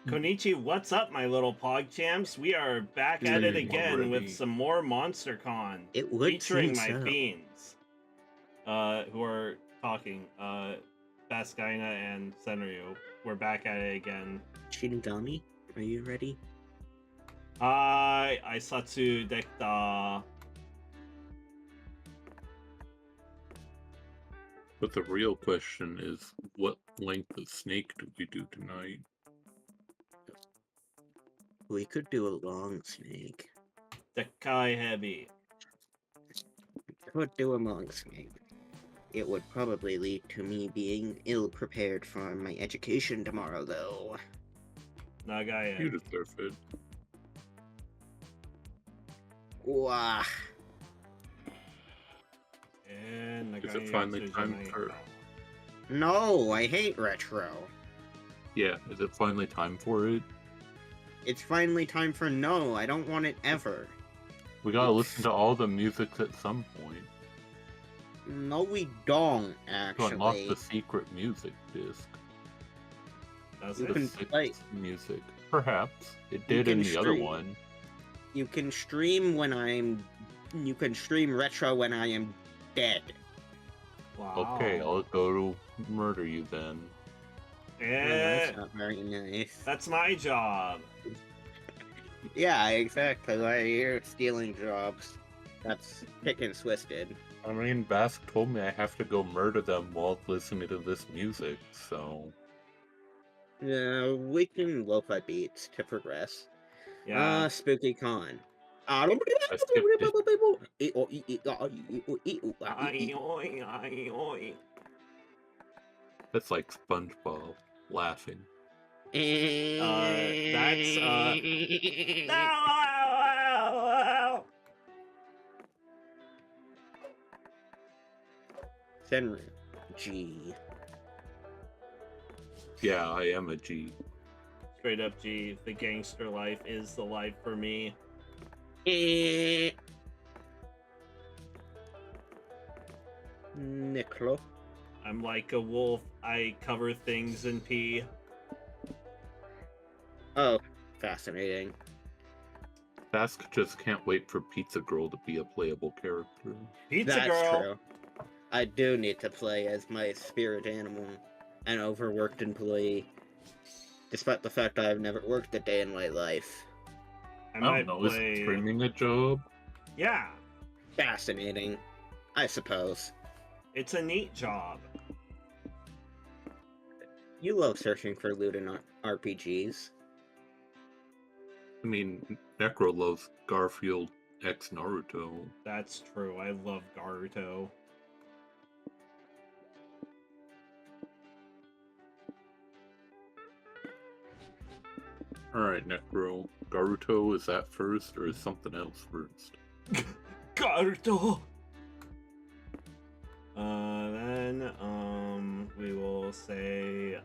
Konichi, what's up, my little pog champs? We are back at it again with some more Monster Con, It would featuring seem my so. fiends, who are talking. Baskaina and Senryu. We're back at it again. Shinigami, are you ready? Aisatsu dekta. But the real question is, what length of snake do we do tonight? We could do a long snake. Dekai heavy. Could do a long snake. It would probably lead to me being ill-prepared for my education tomorrow, though. Nagaya. You deserve it. Wah. And Nagaya. Is it finally time for... No, I hate retro. Yeah, is it finally time for it? It's finally time for no, I don't want it ever. We gotta listen to all the music at some point. No, we don't, To actually. unlock the secret music disc. Does You it? can The sixth play- music. Perhaps. It You did in can the other stream- one. You can stream when You can stream retro when I am dead. Wow. Okay, I'll go to murder you then. Well, that's not very nice. That's my job. Yeah, exactly. Why you're stealing jobs. That's pick and twisted. I mean, Bask told me I have to go murder them while listening to this music, so... Yeah, we can lo-fi beats to progress. Yeah. Spooky Con. That's like SpongeBob laughing. That's Senryu. G. Yeah, I am a G. Straight up G. The gangster life is the life for me. Nekro. I'm like a wolf. I cover things in pee. Oh, fascinating. Bask just can't wait for Pizza Girl to be a playable character. Pizza That's girl. true. I do need to play as my spirit animal, an overworked employee, despite the fact I've never worked a day in my life. I I might don't know, play. is streaming a job? Yeah, Fascinating, I suppose. it's a neat job. You love searching for loot in RPGs. I mean, Nekro loves Garfield X Naruto. That's true. I love Garuto. Alright, Nekro. Garuto, is that first, or is something else first? Garuto. Then we will say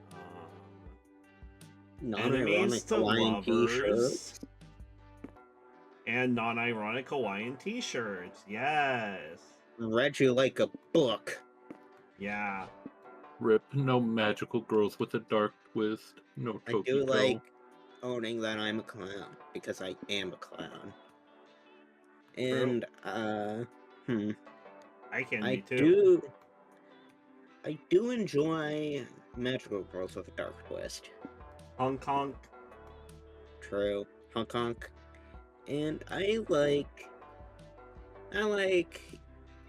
enemies Non-ironic to Hawaiian lovers t-shirts. and non-ironic Hawaiian t-shirts. Yes. Read you like a book. Yeah. Rip, no magical girls with a dark twist. No I Tokiko. do like owning that I'm a clown, because I am a clown. And, I can I be too. do enjoy magical girls with a dark twist. Hong Kong. True. Honk honk. And I like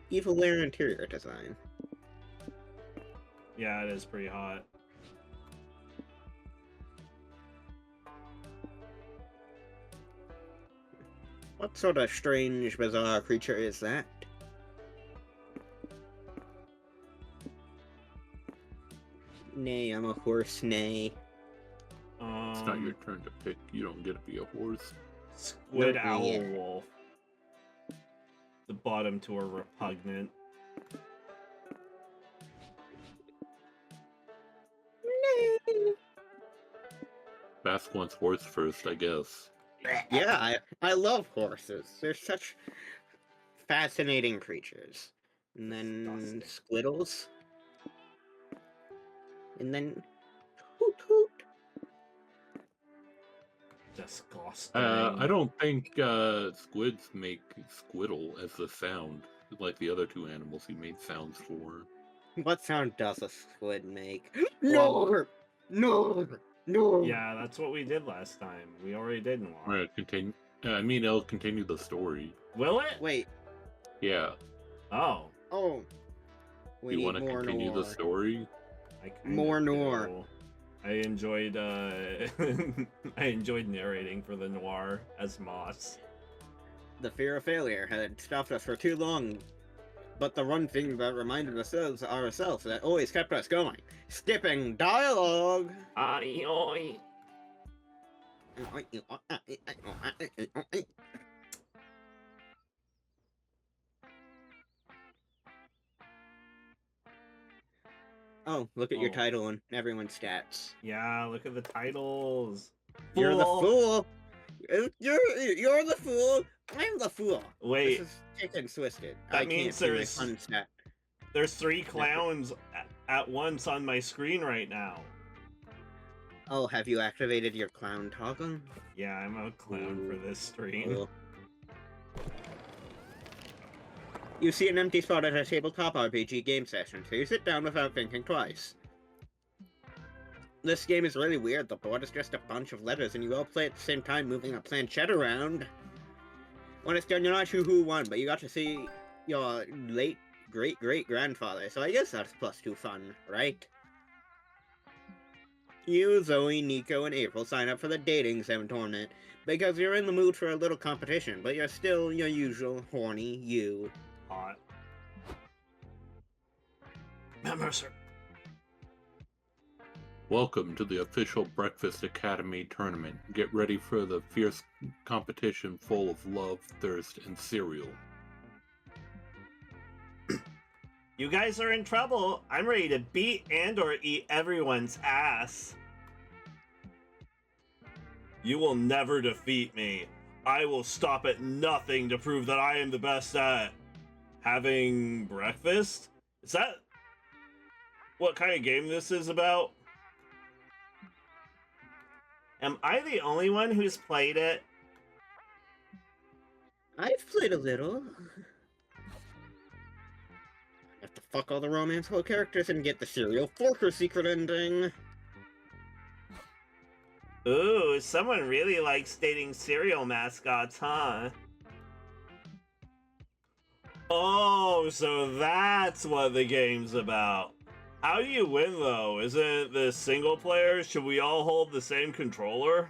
evil lair interior design. Yeah, it is pretty hot. What sort of strange, bizarre creature is that? Nay, I'm a horse, nay. It's not your turn to pick. You don't get to be a horse. Squid No, Owl yeah. Wolf. The bottom two are repugnant. Bask wants horse first, I guess. Yeah, I love horses. They're such fascinating creatures. And then squiddles. And then hoot hoot. Disgusting. I don't think squids make squiddle as the sound, like the other two animals he made sounds for. What sound does a squid make? Well- No! No! Yeah, that's what we did last time. We already did Noir. Right, continue. I mean, it'll continue the story. Will it? Wait. Yeah. Oh. Oh. We You need want to more continue noir. the story? I kinda More noir. do. I enjoyed I enjoyed narrating for the noir as Moss. The fear of failure had stopped us for too long, but the one thing that reminded ourselves that always kept us going: skipping dialogue. Oi, oi. Oh, look at your Oh. title and everyone's stats. Yeah, look at the titles. You're the Fool. fool. You're the fool. I'm the fool. Wait, This is chicken twisted. That I means can't see my there's- fun stat. there's 3 clowns at once on my screen right now. Oh, have you activated your clown toggle? Yeah, I'm a clown for this stream. Cool. You see an empty spot at a tabletop RPG game session, so you sit down without thinking twice. This game is really weird. The board is just a bunch of letters, and you all play at the same time, moving a planchette around. When it's done, you're not sure who won, but you got to see your late great-great-grandfather, so I guess that's +2 fun, right? You, Zoe, Nico, and April sign up for the dating sim tournament because you're in the mood for a little competition, but you're still your usual horny you. Hot. Mercer. Welcome to the official Breakfast Academy tournament. Get ready for the fierce competition full of love, thirst, and cereal. You guys are in trouble. I'm ready to beat and or eat everyone's ass. You will never defeat me. I will stop at nothing to prove that I am the best at having breakfast? Is that what kind of game this is about? Am I the only one who's played it? I've played a little. Have to fuck all the romance-hole characters and get the cereal forker secret ending. Ooh, someone really likes dating cereal mascots, huh? Oh, so that's what the game's about. How do you win, though? Isn't this single player? Should we all hold the same controller?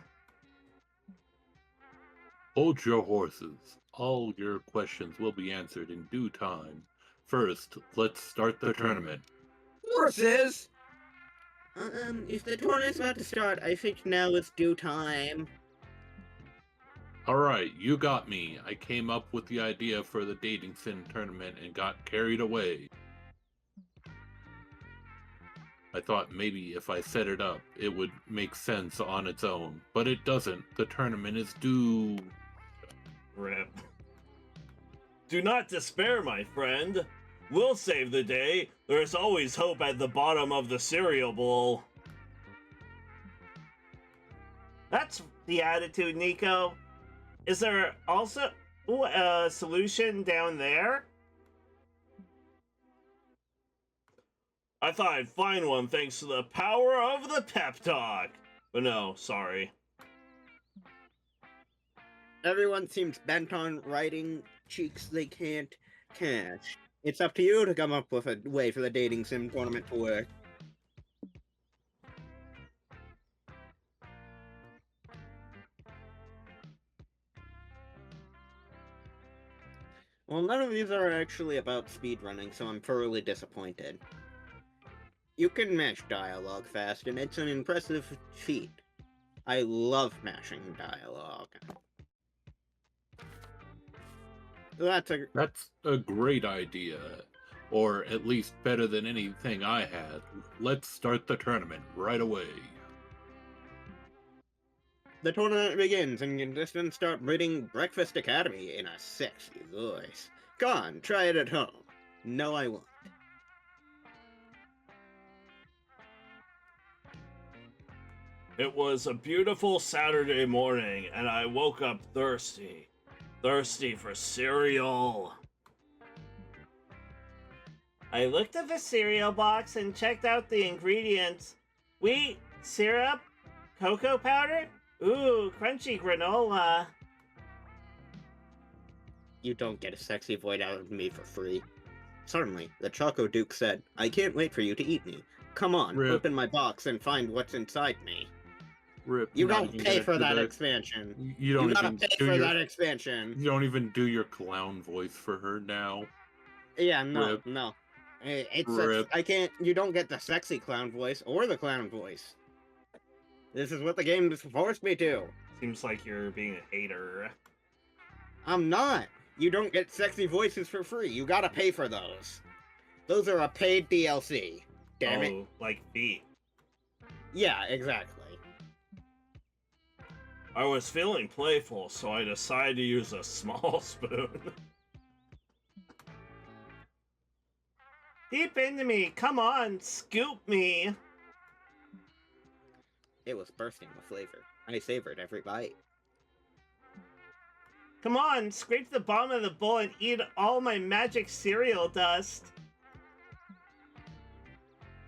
Hold your horses. All your questions will be answered in due time. First, let's start the tournament. Horses! If the tournament's about to start, I think now is due time. Alright, you got me. I came up with the idea for the dating sim tournament and got carried away. I thought maybe if I set it up, it would make sense on its own, but it doesn't. The tournament is due. Rip. Do not despair, my friend. We'll save the day. There's always hope at the bottom of the cereal bowl. That's the attitude, Nico. Is there also a solution down there? I thought I'd find one thanks to the power of the pep talk. But no, sorry. Everyone seems bent on writing cheeks they can't cash. It's up to you to come up with a way for the dating sim tournament to work. Well, none of these are actually about speedrunning, so I'm thoroughly disappointed. You can mash dialogue fast, and it's an impressive feat. I love mashing dialogue. That's a great idea. Or at least better than anything I had. Let's start the tournament right away. The tournament begins, and contestants start reading Breakfast Academy in a sexy voice. Go on, try it at home. No, I won't. It was a beautiful Saturday morning, and I woke up thirsty. Thirsty for cereal. I looked at the cereal box and checked out the ingredients. Wheat, syrup, cocoa powder? Ooh, crunchy granola. You don't get a sexy void out of me for free. Suddenly, the Choco Duke said, I can't wait for you to eat me. Come on, Rip. open my box and find what's inside me. Rip. You not don't even pay gonna for do that the- expansion. You don't You gotta even pay do for your. that expansion. You don't even do your clown voice for her now. Yeah, no, Rip. no. It's Rip. I can't. You don't get the sexy clown voice or the clown voice. This is what the game has forced me to. Seems like you're being a hater. I'm not. You don't get sexy voices for free. You gotta pay for those. Those are a paid DLC. Damn it. Like feet. Yeah, exactly. I was feeling playful, so I decided to use a small spoon. Deep into me, come on, scoop me. It was bursting with flavor. I savored every bite. Come on, scrape the bottom of the bowl and eat all my magic cereal dust.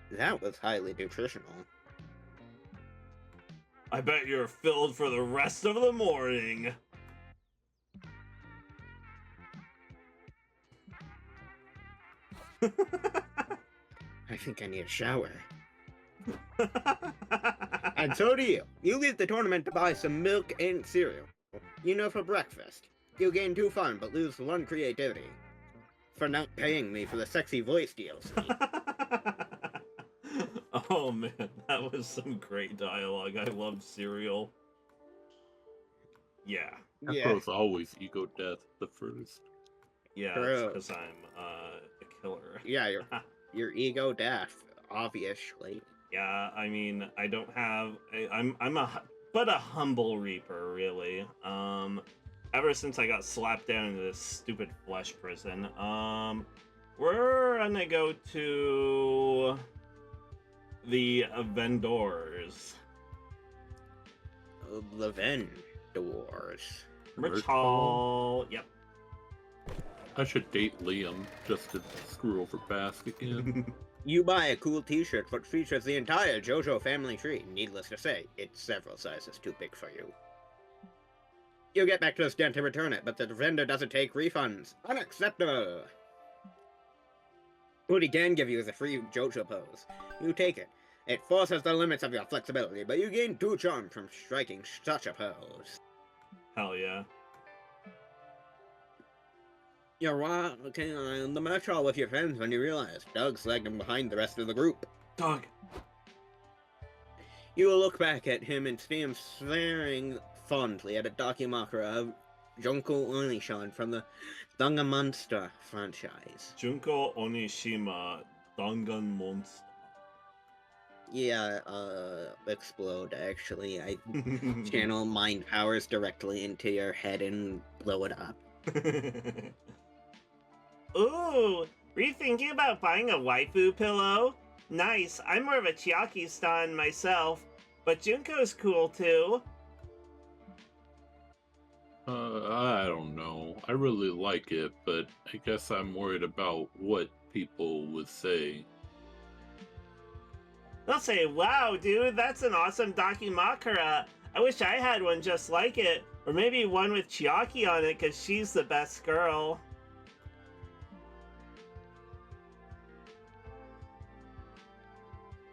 That was highly nutritional. I bet you're filled for the rest of the morning. I think I need a shower. And so do you. You leave the tournament to buy some milk and cereal. You know, for breakfast. You gain 2 fun, but lose 1 creativity. For not paying me for the sexy voice DLC. Oh man, that was some great dialogue. I love cereal. Yeah. Nekro's always ego death the first. Yeah, True. because I'm a killer. Yeah, your ego death, obviously. Yeah, I mean, I don't have. I'm a humble reaper, really. Ever since I got slapped down into this stupid flesh prison. We're gonna go to the vendors. The vendors. Rich Hall. Yep. I should date Liam just to screw over Bask again. You buy a cool t-shirt which features the entire JoJo family tree. Needless to say, it's several sizes too big for you. You get back to the stand to return it, but the vendor doesn't take refunds. Unacceptable! What he can give you is a free JoJo pose. You take it. It forces the limits of your flexibility, but you gain 2 charm from striking such a pose. Hell yeah. You're walking on the metro with your friends when you realize Doug's lagging behind the rest of the group. Doug. You will look back at him and see him staring fondly at a Dakimakura of Junko Onishan from the Dangan Monster franchise. Junko Onishima, Dangan Monster. Yeah, explode actually. I channel mind powers directly into your head and blow it up. Ooh, were you thinking about buying a waifu pillow? Nice, I'm more of a Chiaki stan myself, but Junko's cool too. I don't know. I really like it, but I guess I'm worried about what people would say. They'll say, wow, dude, that's an awesome Dakimakura. I wish I had one just like it. Or maybe one with Chiaki on it, because she's the best girl.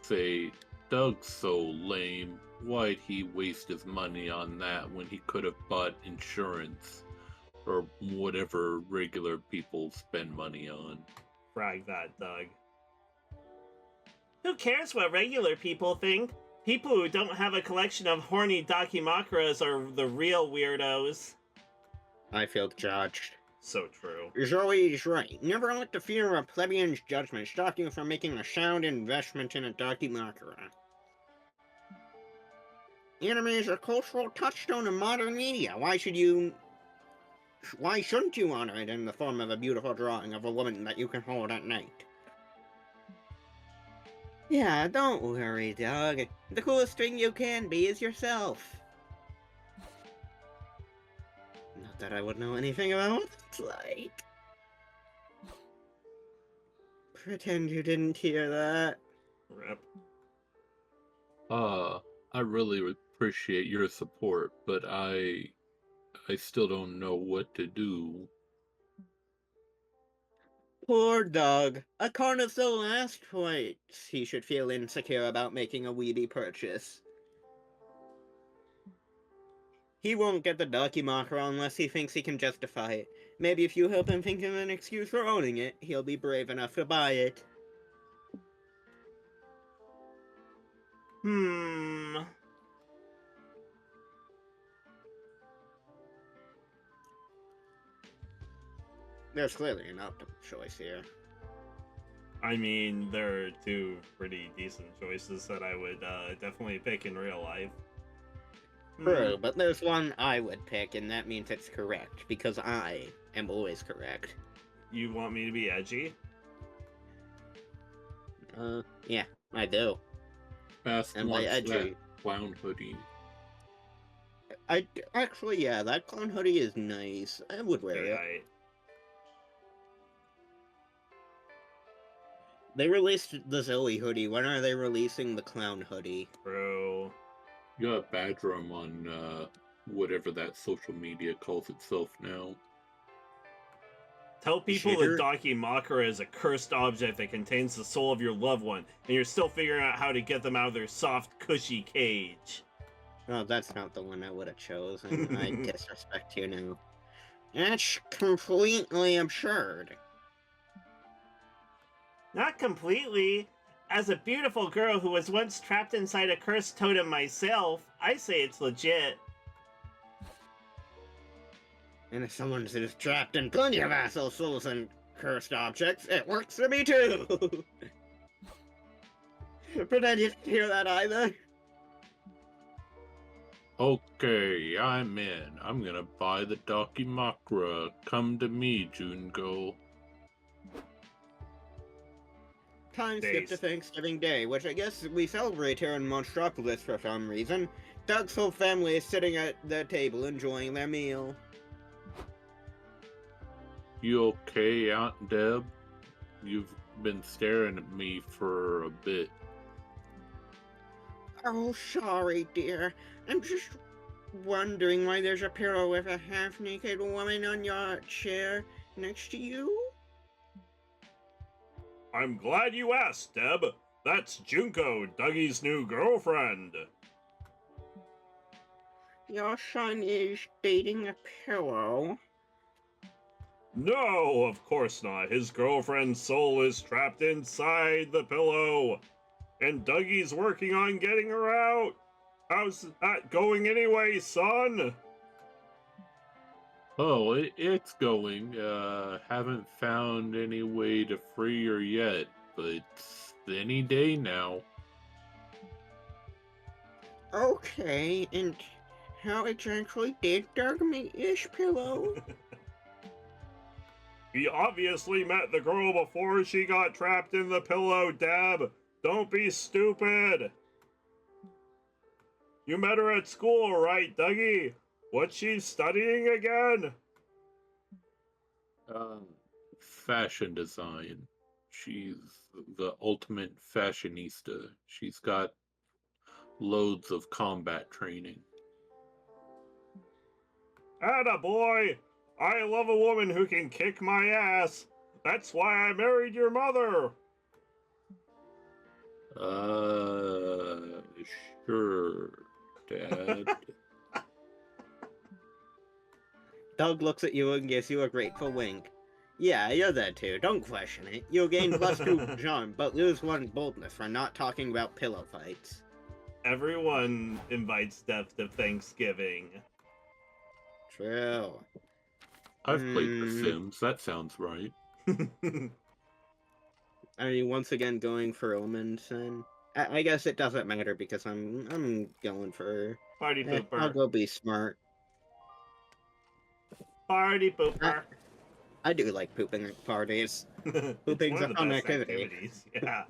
Say, Doug's so lame. Why'd he waste his money on that when he could have bought insurance? Or whatever regular people spend money on. Frag that, Doug. Who cares what regular people think? People who don't have a collection of horny Dakimakuras are the real weirdos. I feel judged. So true. Zoe's right. Never let the fear of plebeian's judgment stop you from making a sound investment in a Dakimakura. Anime is a cultural touchstone in modern media. Why shouldn't you honor it in the form of a beautiful drawing of a woman that you can hold at night? Yeah, don't worry, Doug. The coolest thing you can be is yourself. Not that I would know anything about what it's like. Pretend you didn't hear that. Rip. I really appreciate your support, but I still don't know what to do. Poor Doug. A card of the last point. He should feel insecure about making a weedy purchase. He won't get the Dakimakura unless he thinks he can justify it. Maybe if you help him think of an excuse for owning it, he'll be brave enough to buy it. There's clearly an optimal choice here. I mean, there are two pretty decent choices that I would definitely pick in real life. True, but there's one I would pick, and that means it's correct, because I am always correct. You want me to be edgy? Yeah, I do. Bask And by wants edgy, that clown hoodie. Actually, yeah, that clown hoodie is nice. I would wear it. They released the Zoe hoodie. When are they releasing the clown hoodie? Bro. You gotta badger him on whatever that social media calls itself now. Tell people that Dakimakura is a cursed object that contains the soul of your loved one, and you're still figuring out how to get them out of their soft, cushy cage. Oh, that's not the one I would have chosen. I disrespect you now. That's completely absurd. Not completely. As a beautiful girl who was once trapped inside a cursed totem myself, I say it's legit. And if someone's just trapped in plenty of asshole souls and cursed objects, it works for me too! Pretend you didn't hear that either. Okay, I'm in. I'm gonna buy the Dakimakura. Come to me, Junko. Time skip to Thanksgiving Day, which I guess we celebrate here in Monstropolis for some reason. Doug's whole family is sitting at the table enjoying their meal. You okay, Aunt Deb? You've been staring at me for a bit. Oh, sorry, dear. I'm just wondering why there's a pillow with a half-naked woman on your chair next to you? I'm glad you asked, Deb. That's Junko, Dougie's new girlfriend. Your son is dating a pillow? No, of course not. His girlfriend's soul is trapped inside the pillow. And Dougie's working on getting her out. How's that going anyway, son? Oh, it's going. Haven't found any way to free her yet, but any day now. Okay, and how exactly did Doug meet this pillow? He obviously met the girl before she got trapped in the pillow, Deb. Don't be stupid. You met her at school, right, Dougie? What's she studying again? Fashion design. She's the ultimate fashionista. She's got loads of combat training. Attaboy! I love a woman who can kick my ass. That's why I married your mother. Sure, Dad. Doug looks at you and gives you a grateful wink. Yeah, you're there too. Don't question it. You'll gain +2 charm, but lose 1 boldness for not talking about pillow fights. Everyone invites Deb to Thanksgiving. True. I've played The Sims. That sounds right. Are you once again going for omens then? I guess it doesn't matter because I'm going for Party pooper. I'll go be smart. Party pooper. I do like pooping at parties. Pooping's a fun activity. Yeah.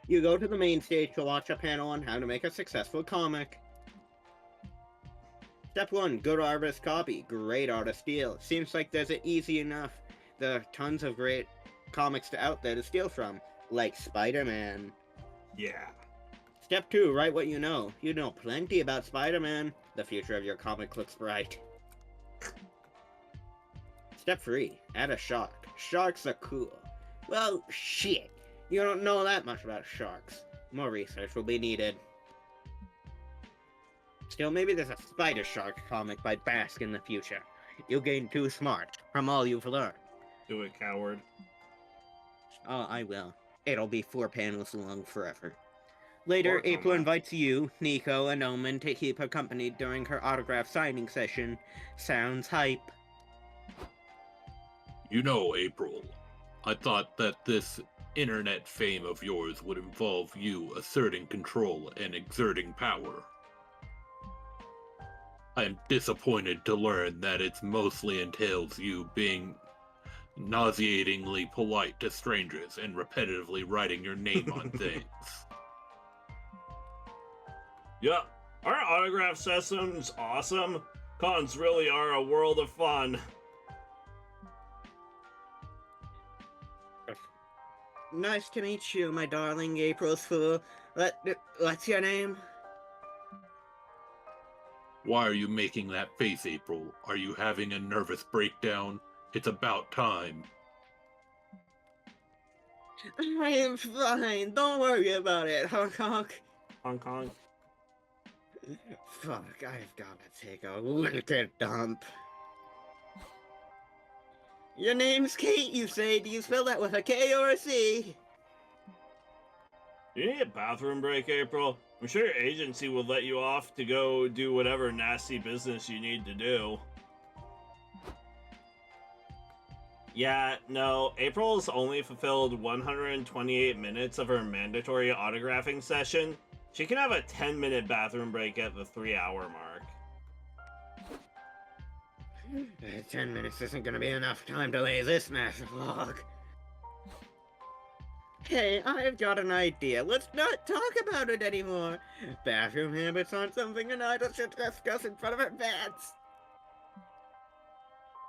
You go to the main stage to watch a panel on how to make a successful comic. Step 1, good artist copy, great artist steal. Seems like there's an easy enough. There are tons of great comics out there to steal from, like Spider-Man. Yeah. Step 2, write what you know. You know plenty about Spider-Man. The future of your comic looks bright. Step 3, add a shark. Sharks are cool. Well, shit. You don't know that much about sharks. More research will be needed. Still, maybe there's a Spider Shark comic by Bask in the future. You'll gain 2 smart from all you've learned. Do it, coward. Oh, I will. It'll be 4 panels long forever. Later, Work on April that. invites you, Nico, and Omen to keep her company during her autograph signing session. Sounds hype. You know, April, I thought that this internet fame of yours would involve you asserting control and exerting power. I am disappointed to learn that it mostly entails you being nauseatingly polite to strangers and repetitively writing your name on things. Yeah, our autograph session's awesome. Cons really are a world of fun. Nice to meet you, my darling April's Fool. What's your name? Why are you making that face, April? Are you having a nervous breakdown? It's about time. I am fine. Don't worry about it, honk honk. Hong Kong. Fuck, I've gotta take a wicked dump. Your name's Kate, you say? Do you spell that with a K or a C? Do you need a bathroom break, April? I'm sure your agency will let you off to go do whatever nasty business you need to do. Yeah, no, April's only fulfilled 128 minutes of her mandatory autographing session. She can have a 10-minute bathroom break at the 3-hour mark. 10 minutes isn't gonna be enough time to lay this massive log. Hey, I've got an idea. Let's not talk about it anymore. Bathroom habits aren't something an idol should discuss in front of her fans.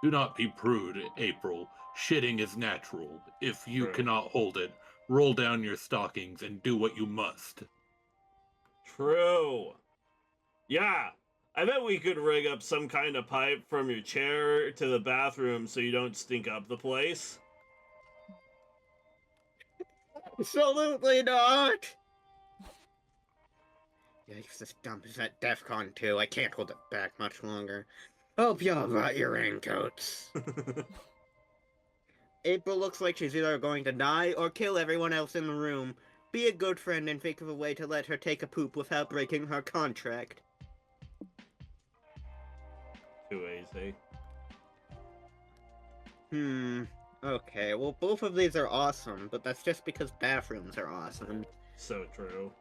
Do not be prude, April. Shitting is natural. If you True. cannot hold it, roll down your stockings and do what you must. True. Yeah, I bet we could rig up some kind of pipe from your chair to the bathroom so you don't stink up the place. Absolutely not! Yikes, this dump is at DEFCON 2. I can't hold it back much longer. Hope y'all brought your raincoats. April looks like she's either going to die or kill everyone else in the room. Be a good friend and think of a way to let her take a poop without breaking her contract. Too easy. Okay, well both of these are awesome, but that's just because bathrooms are awesome. So true.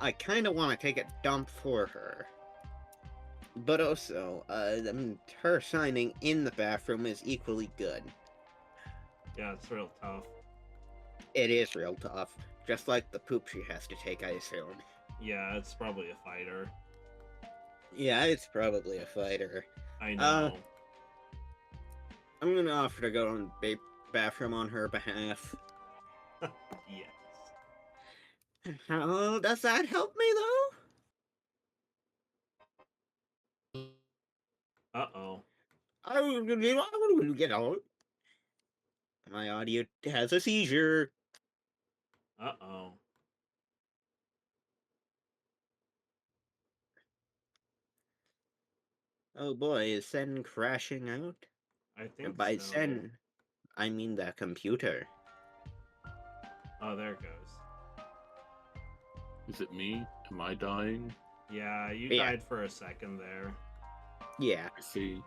I kinda want to take a dump for her. But also, her signing in the bathroom is equally good. Yeah, it's real tough. It is real tough. Just like the poop she has to take, I assume. Yeah, it's probably a fighter. Yeah, it's probably a fighter. I know. I'm gonna offer to go on the bathroom on her behalf. Yes. How does that help me, though? Uh-oh. I will get out. My audio has a seizure. Uh-oh. Oh boy, is Sen crashing out? I think And by so. Sen, I mean the computer. Oh, there it goes. Is it me? Am I dying? Yeah, you Yeah. died for a second there. Yeah. I see.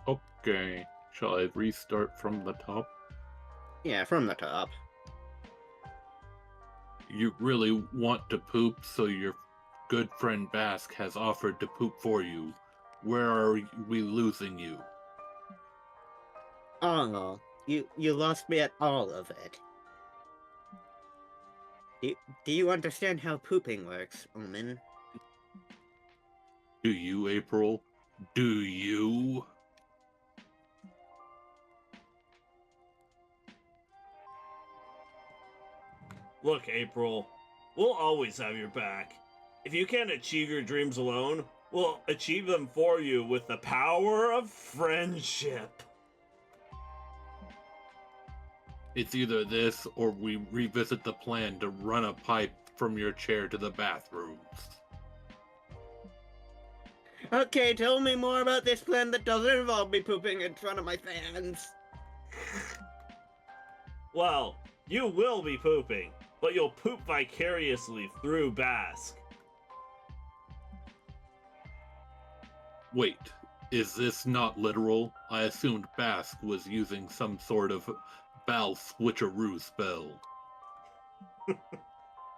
Okay. Shall I restart from the top? Yeah, from the top. You really want to poop, so your good friend Bask has offered to poop for you. Where are we losing you? Oh, you lost me at all of it. Do you understand how pooping works, Omen? Do you, April? Do you? Look, April, we'll always have your back. If you can't achieve your dreams alone, we'll achieve them for you with the power of friendship. It's either this or we revisit the plan to run a pipe from your chair to the bathrooms. Okay, tell me more about this plan that doesn't involve me pooping in front of my fans. Well, you will be pooping, but you'll poop vicariously through Bask. Wait, is this not literal? I assumed Bask was using some sort of Bal switcheroo spell.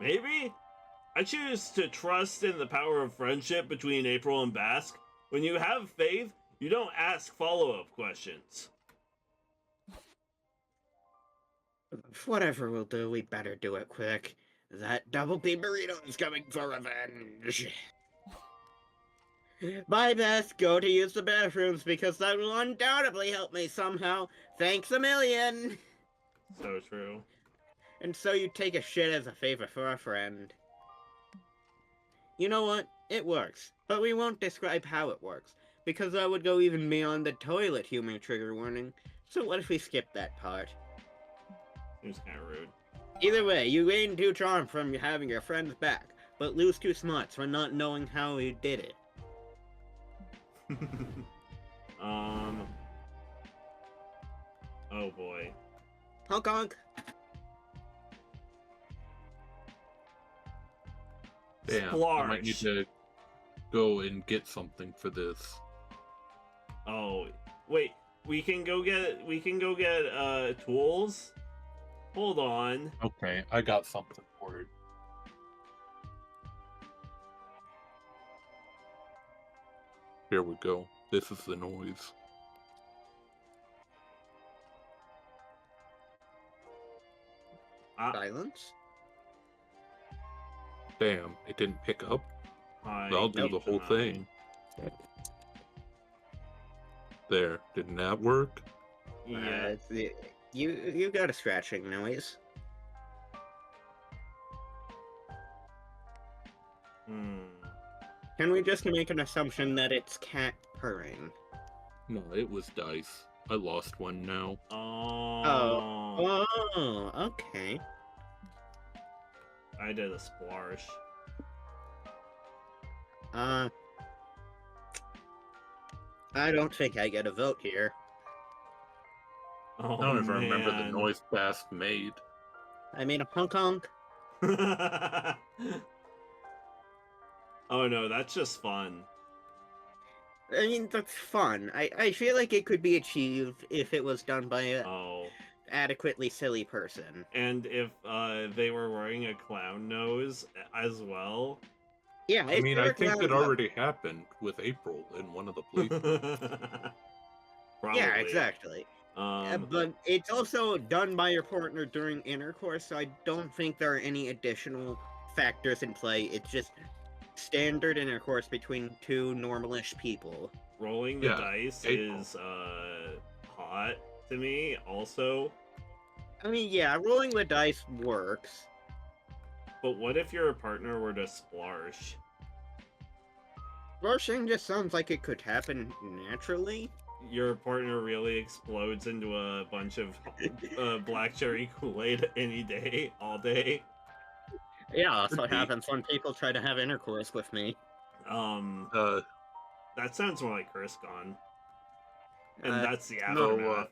Maybe? I choose to trust in the power of friendship between April and Bask. When you have faith, you don't ask follow-up questions. Whatever we'll do, we better do it quick. That double B burrito is coming for revenge. Bye, Beth. Go to use the bathrooms because that will undoubtedly help me somehow. Thanks a million. So true. And so you take a shit as a favor for a friend. You know what? It works. But we won't describe how it works, because that would go even beyond the toilet humor trigger warning. So what if we skip that part? Seems kind of rude. Either way, you gain 2 charm from having your friends back, but lose 2 smarts for not knowing how you did it. Oh boy. Honk honk. Damn, I might need to go and get something for this. Oh, wait. We can go get tools? Hold on. Okay, I got something for it. Here we go. This is the noise. Silence? Damn, it didn't pick up. I I'll do the whole thing. There, didn't that work? Yeah. You got a scratching noise. Can we just make an assumption that it's cat purring? No, it was dice. I lost one now. Oh. Oh, okay. I did a splash. I don't think I get a vote here. Oh, I don't even remember the man. noise Bask made. I made a honk honk. Oh no, that's just fun. I mean, that's fun. I feel like it could be achieved if it was done by an Oh. adequately silly person. And if they were wearing a clown nose as well. Yeah, I mean, I think it already happened with April in one of the places. Probably. Yeah, exactly. But it's also done by your partner during intercourse, so I don't think there are any additional factors in play. It's just standard intercourse between 2 normalish people. Rolling the Yeah, dice April. is hot to me also. I mean, yeah, rolling the dice works. But what if your partner were to splarsh? Splashing just sounds like it could happen naturally. Your partner really explodes into a bunch of black cherry Kool-Aid any day, all day. Yeah, that's what Could be. happens when people try to have intercourse with me. That sounds more like Kurskon. And that's the no, aftermath.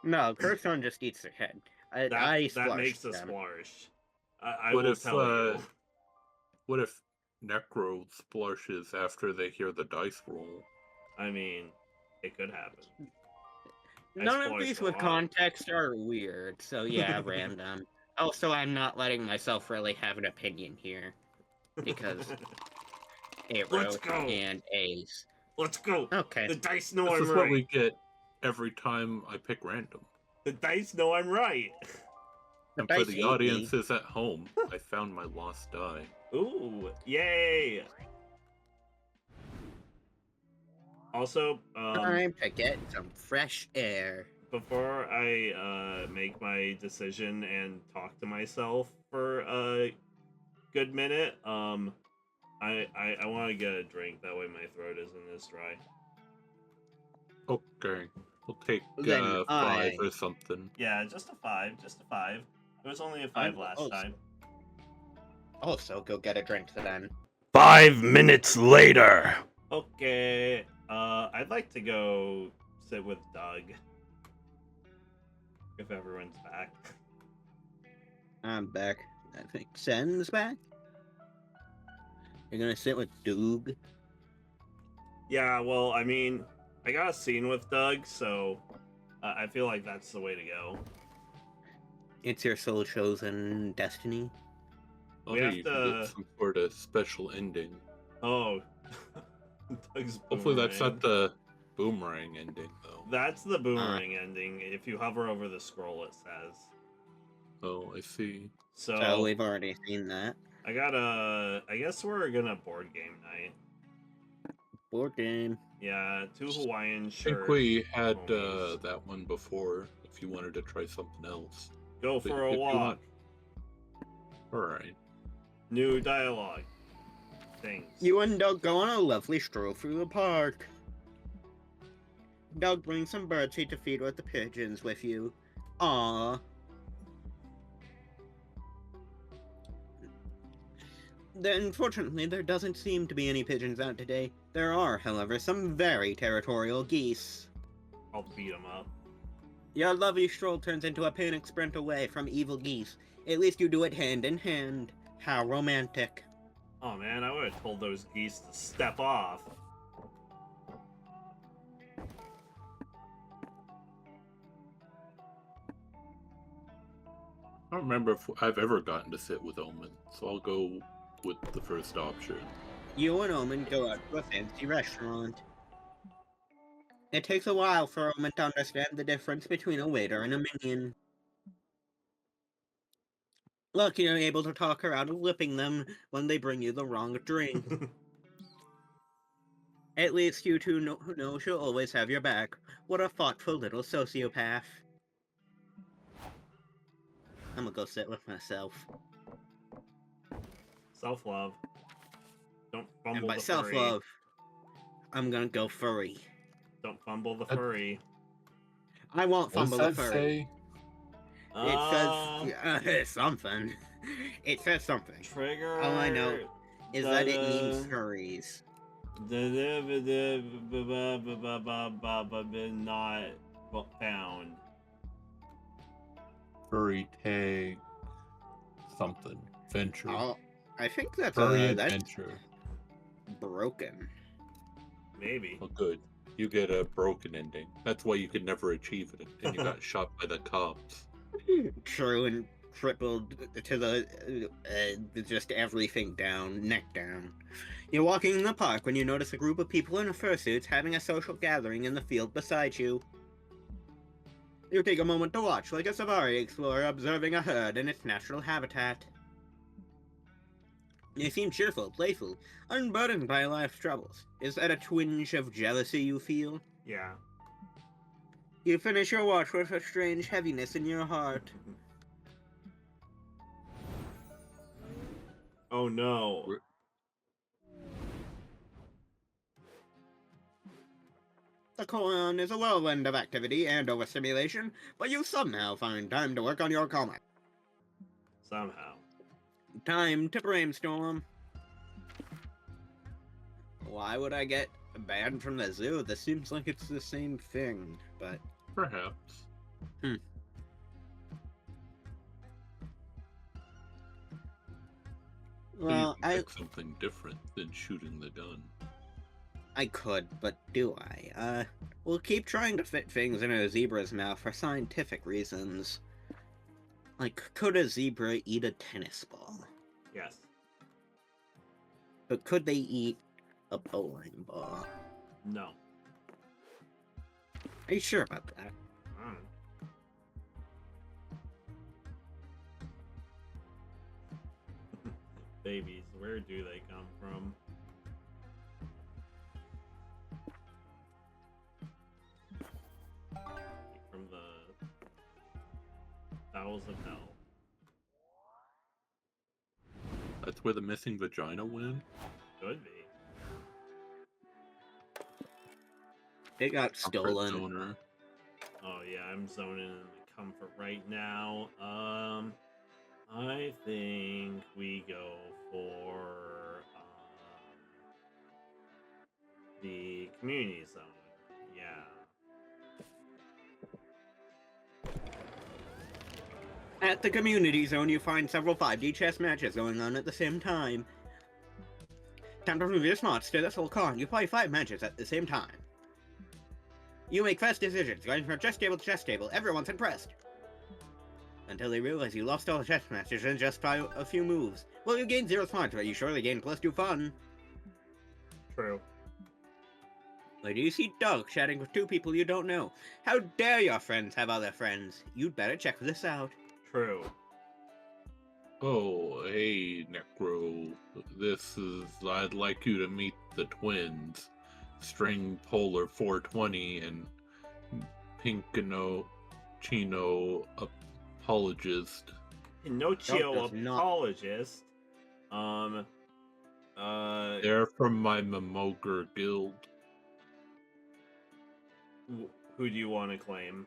No, Kurskon just eats their head. That makes a them. splash. I What will if, tell you. What if Nekro splashes after they hear the dice roll? I mean, it could happen. None of splashed these a with lot. context are weird, so yeah, random. Also, I'm not letting myself really have an opinion here, because Let's Arrow go. and Ace. Let's go. Okay. The dice know This I'm is right. what we get every time I pick random. The dice know I'm right. And Dice for the ate me. audiences at home, I found my lost die. Ooh, yay! Also, Time to get some fresh air. before I make my decision and talk to myself for a good minute, I want to get a drink. That way my throat isn't as dry. Okay. We'll take Then 5 or something. Yeah, just a 5. Just a 5. It was only a 5 last time. Also, go get a drink then. 5 minutes later. Okay. I'd like to go sit with Doug. If everyone's back. I'm back. I think Sen's back. You're gonna sit with Doug. Yeah, well, I mean, I got a scene with Doug, so I feel like that's the way to go. It's your soul chosen destiny. Oh, We hey, have you can to- get some sort of special ending. Oh. Doug's Hopefully that's boomerang. not the boomerang ending, though. That's the boomerang ending. If you hover over the scroll, it says. Oh, I see. So we've already seen that. I guess we're gonna board game night. Board game. Yeah, 2 Hawaiian I shirts. think we had homies. that one before, if you wanted to try something else. Go But for a if you walk. want- Alright. New dialogue. Things. You and Doug go on a lovely stroll through the park. Doug brings some birdseed to feed with the pigeons with you. Aww. Unfortunately, there doesn't seem to be any pigeons out today. There are, however, some very territorial geese. I'll beat him up. Your lovely stroll turns into a panic sprint away from evil geese. At least you do it hand in hand. How romantic. Oh man, I would have told those geese to step off. I don't remember if I've ever gotten to sit with Omen, so I'll go with the first option. You and Omen go out to a fancy restaurant. It takes a while for Omen to understand the difference between a waiter and a minion. Lucky you're able to talk her out of whipping them when they bring you the wrong drink. At least you two know she'll always have your back. What a thoughtful little sociopath. I'm gonna go sit with myself. Self-love. Don't fumble And by the furry. self-love, I'm gonna go furry. Don't fumble the furry. I won't What does fumble the that furry. say? It says something. It says something. Trigger. All I know is that it means Da-da. furries. Not found. Furry tag something. Venture. Oh, I think that's Furry that's adventure. broken. Maybe. Well, good. You get a broken ending. That's why you could never achieve it, and you got shot by the cops. True, and crippled to the just everything down, neck down. You're walking in the park when you notice a group of people in fursuits having a social gathering in the field beside you. You take a moment to watch, like a safari explorer observing a herd in its natural habitat. You seem cheerful, playful, unburdened by life's troubles. Is that a twinge of jealousy you feel? Yeah. You finish your watch with a strange heaviness in your heart. Oh no. The Koan is a whirlwind of activity and overstimulation, but you somehow find time to work on your comic. Somehow. Time to brainstorm. Why would I get banned from the zoo? This seems like it's the same thing, but... Perhaps. Well, you can pick something different than shooting the gun. I could, but do I? We'll keep trying to fit things in a zebra's mouth for scientific reasons. Like, could a zebra eat a tennis ball? Yes. But could they eat a bowling ball? No. Are you sure about that? babies, where do they come from? From the bowels of hell. That's where the missing vagina went? Could be. It got Comfort stolen. zoner. Oh yeah, I'm zoning in the comfort right now. I think we go for the community zone. Yeah. At the community zone, you find several 5D chess matches going on at the same time. Time to remove your smarts to this whole con. You play 5 matches at the same time. You make fast decisions, going from chess table to chess table. Everyone's impressed. Until they realize you lost all the chess matches in just by a few moves. Well, you gained 0 smarts, but you surely gained +2 fun. True. Where do you see Doug chatting with 2 people you don't know? How dare your friends have other friends? You'd better check this out. True. Oh, hey, Nekro. I'd like you to meet the twins. String Polar 420 and Pinkino Chino Apologist. Pinocchio does not- apologist. They're from my Mamoger guild. Who do you want to claim?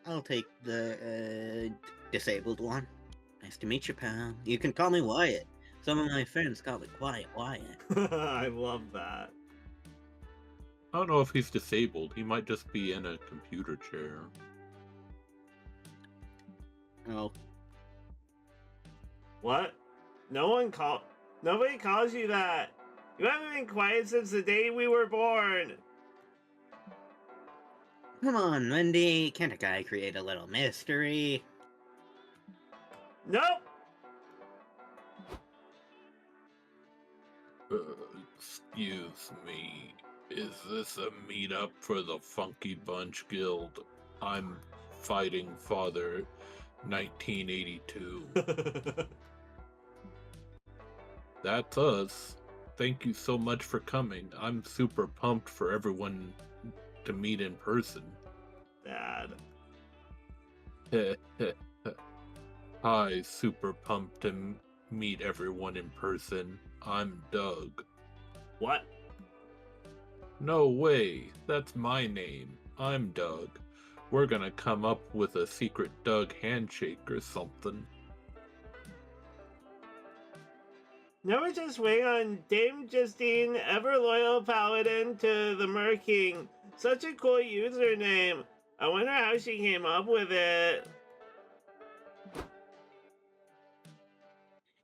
I'll take the disabled one. Nice to meet you, pal. You can call me Wyatt. Some of my friends call me Quiet Wyatt. I love that. I don't know if he's disabled. He might just be in a computer chair. Oh, What? Nobody calls you that. You haven't been quiet since the day we were born. come on, Wendy. Can't a guy create a little mystery? Nope. Excuse me. Is this a meetup for the Funky Bunch Guild? I'm Fighting Father 1982. That's us. Thank you so much for coming. I'm super pumped for everyone to meet in person. Dad. Hi, super pumped to meet everyone in person. I'm Doug. What? No way, that's my name. I'm Doug. We're gonna come up with a secret Doug handshake or something. Now we just wait on Dame Justine, ever loyal paladin to the Mer King. Such a cool username. I wonder how she came up with it.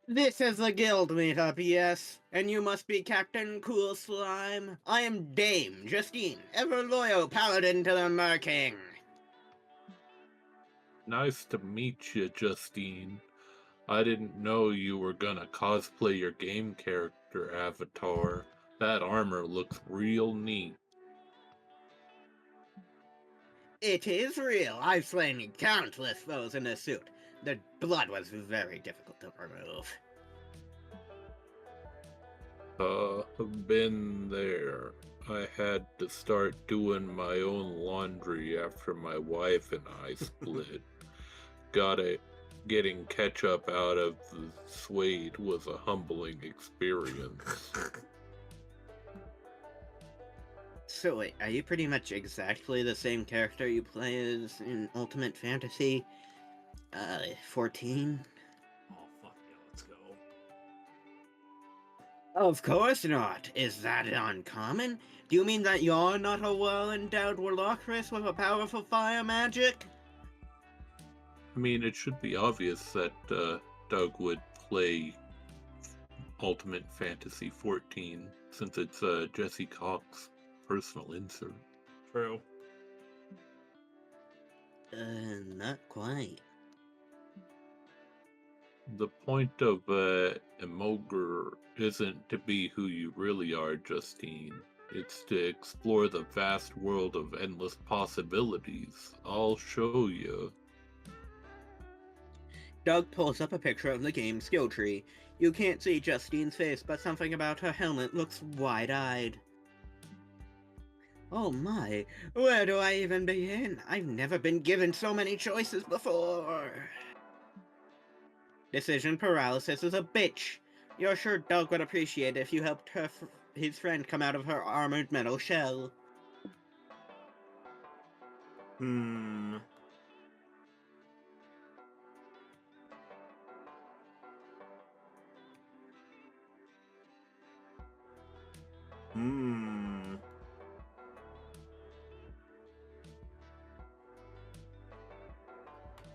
This is a guild meetup, yes. And you must be Captain Cool Slime. I am Dame Justine, ever loyal paladin to the Mer King. Nice to meet you, Justine. I didn't know you were gonna cosplay your game character avatar. That armor looks real neat. It is real. I've slain countless foes in this suit. The blood was very difficult to remove. Been there. I had to start doing my own laundry after my wife and I split. Getting ketchup out of the suede was a humbling experience. So wait, are you pretty much exactly the same character you play as in Ultimate Fantasy 14? Oh, fuck yeah, let's go. Of course not. Is that uncommon? Do you mean that you're not a well-endowed Warlockress with a powerful fire magic? I mean, it should be obvious that Doug would play Ultimate Fantasy 14 since it's Jesse Cox's personal insert. True. Not quite. The point of Emoger isn't to be who you really are, Justine. It's to explore the vast world of endless possibilities. I'll show you. Doug pulls up a picture of the game skill tree. You can't see Justine's face, but something about her helmet looks wide-eyed. Oh my, where do I even begin? I've never been given so many choices before. Decision paralysis is a bitch. You're sure Doug would appreciate it if you helped his friend come out of her armored metal shell. Hmm.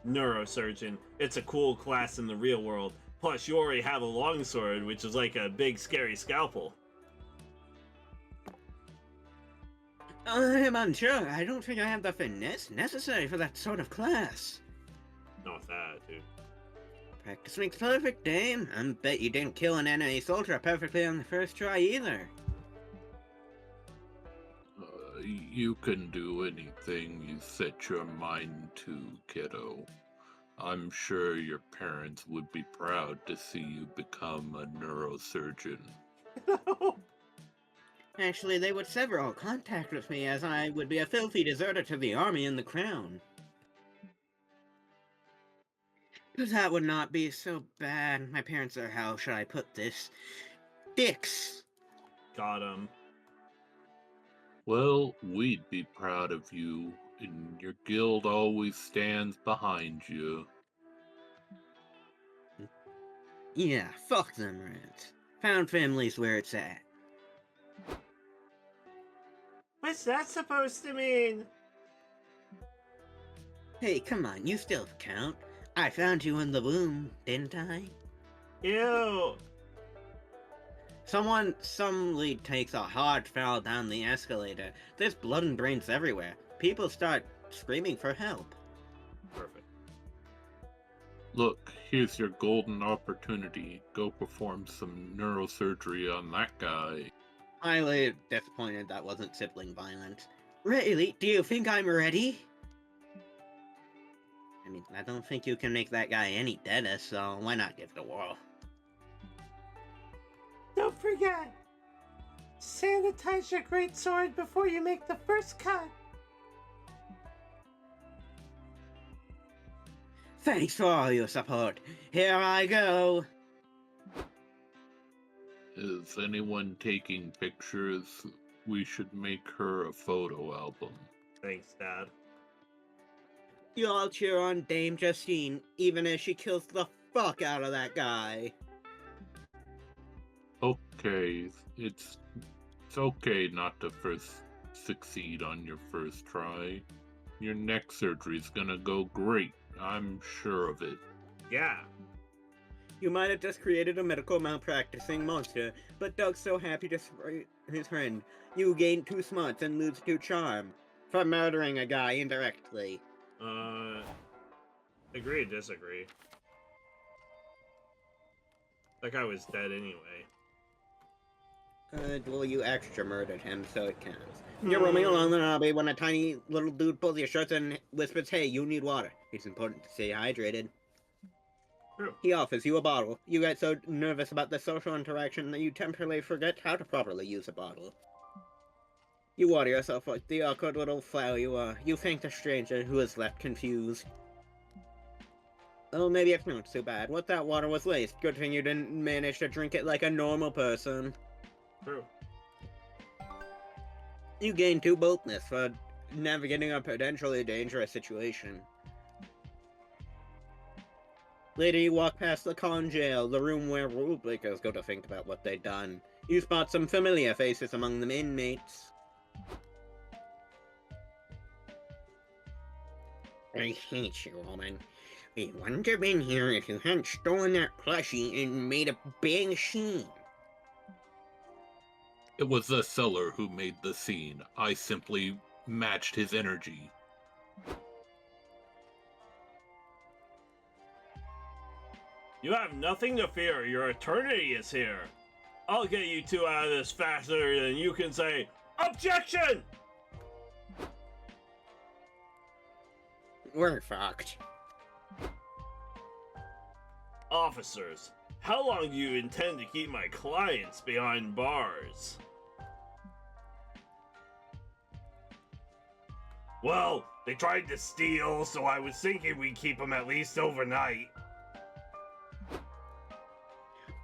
Neurosurgeon. It's a cool class in the real world. Plus, you already have a longsword, which is like a big, scary scalpel. I'm unsure. I don't think I have the finesse necessary for that sort of class. Not that, dude. Practice makes perfect, Dame. I bet you didn't kill an enemy soldier perfectly on the first try either. You can do anything you set your mind to, kiddo. I'm sure your parents would be proud to see you become a neurosurgeon. Actually, they would sever all contact with me, as I would be a filthy deserter to the army and the crown. But that would not be so bad. My parents are, how should I put this, dicks. Got him. Well, we'd be proud of you, and your guild always stands behind you. Yeah, fuck them rats. Found family's where it's at. What's that supposed to mean? Hey, come on, you still count. I found you in the womb, didn't I? Ew. Some lead takes a hard fall down the escalator. There's blood and brains everywhere. People start screaming for help. Perfect. Look, here's your golden opportunity. Go perform some neurosurgery on that guy. Highly disappointed that wasn't sibling violence. Really? Do you think I'm ready? I mean, I don't think you can make that guy any deader, so why not give it a whirl? Don't forget, sanitize your great sword before you make the first cut. Thanks for all your support. Here I go. Is anyone taking pictures? We should make her a photo album. Thanks, Dad. You all cheer on Dame Justine, even as she kills the fuck out of that guy. Okay, it's okay not to first succeed on your first try. Your neck surgery's gonna go great. I'm sure of it. Yeah. You might have just created a medical malpracticing monster, but Doug's so happy to spray his friend. You gain 2 smarts and lose 2 charm for murdering a guy indirectly. Agree to disagree. That guy was dead anyway. Well, you extra murdered him, so it counts. You're roaming along the lobby when a tiny little dude pulls your shirts and whispers, "Hey, you need water. It's important to stay hydrated." True. He offers you a bottle. You get so nervous about the social interaction that you temporarily forget how to properly use a bottle. You water yourself like the awkward little flower you are. You thank the stranger, who is left confused. Oh, maybe it's not so bad. What that water was laced. Good thing you didn't manage to drink it like a normal person. True. You gain 2 boldness for navigating a potentially dangerous situation. Later, you walk past the con jail, the room where rule breakers go to think about what they've done. You spot some familiar faces among the inmates. I hate you, woman. We wouldn't have been here if you hadn't stolen that plushie and made a big scene. It was the seller who made the scene. I simply matched his energy. You have nothing to fear. Your eternity is here. I'll get you 2 out of this faster than you can say, "Objection!" We're fucked. Officers, how long do you intend to keep my clients behind bars? Well, they tried to steal, so I was thinking we'd keep them at least overnight.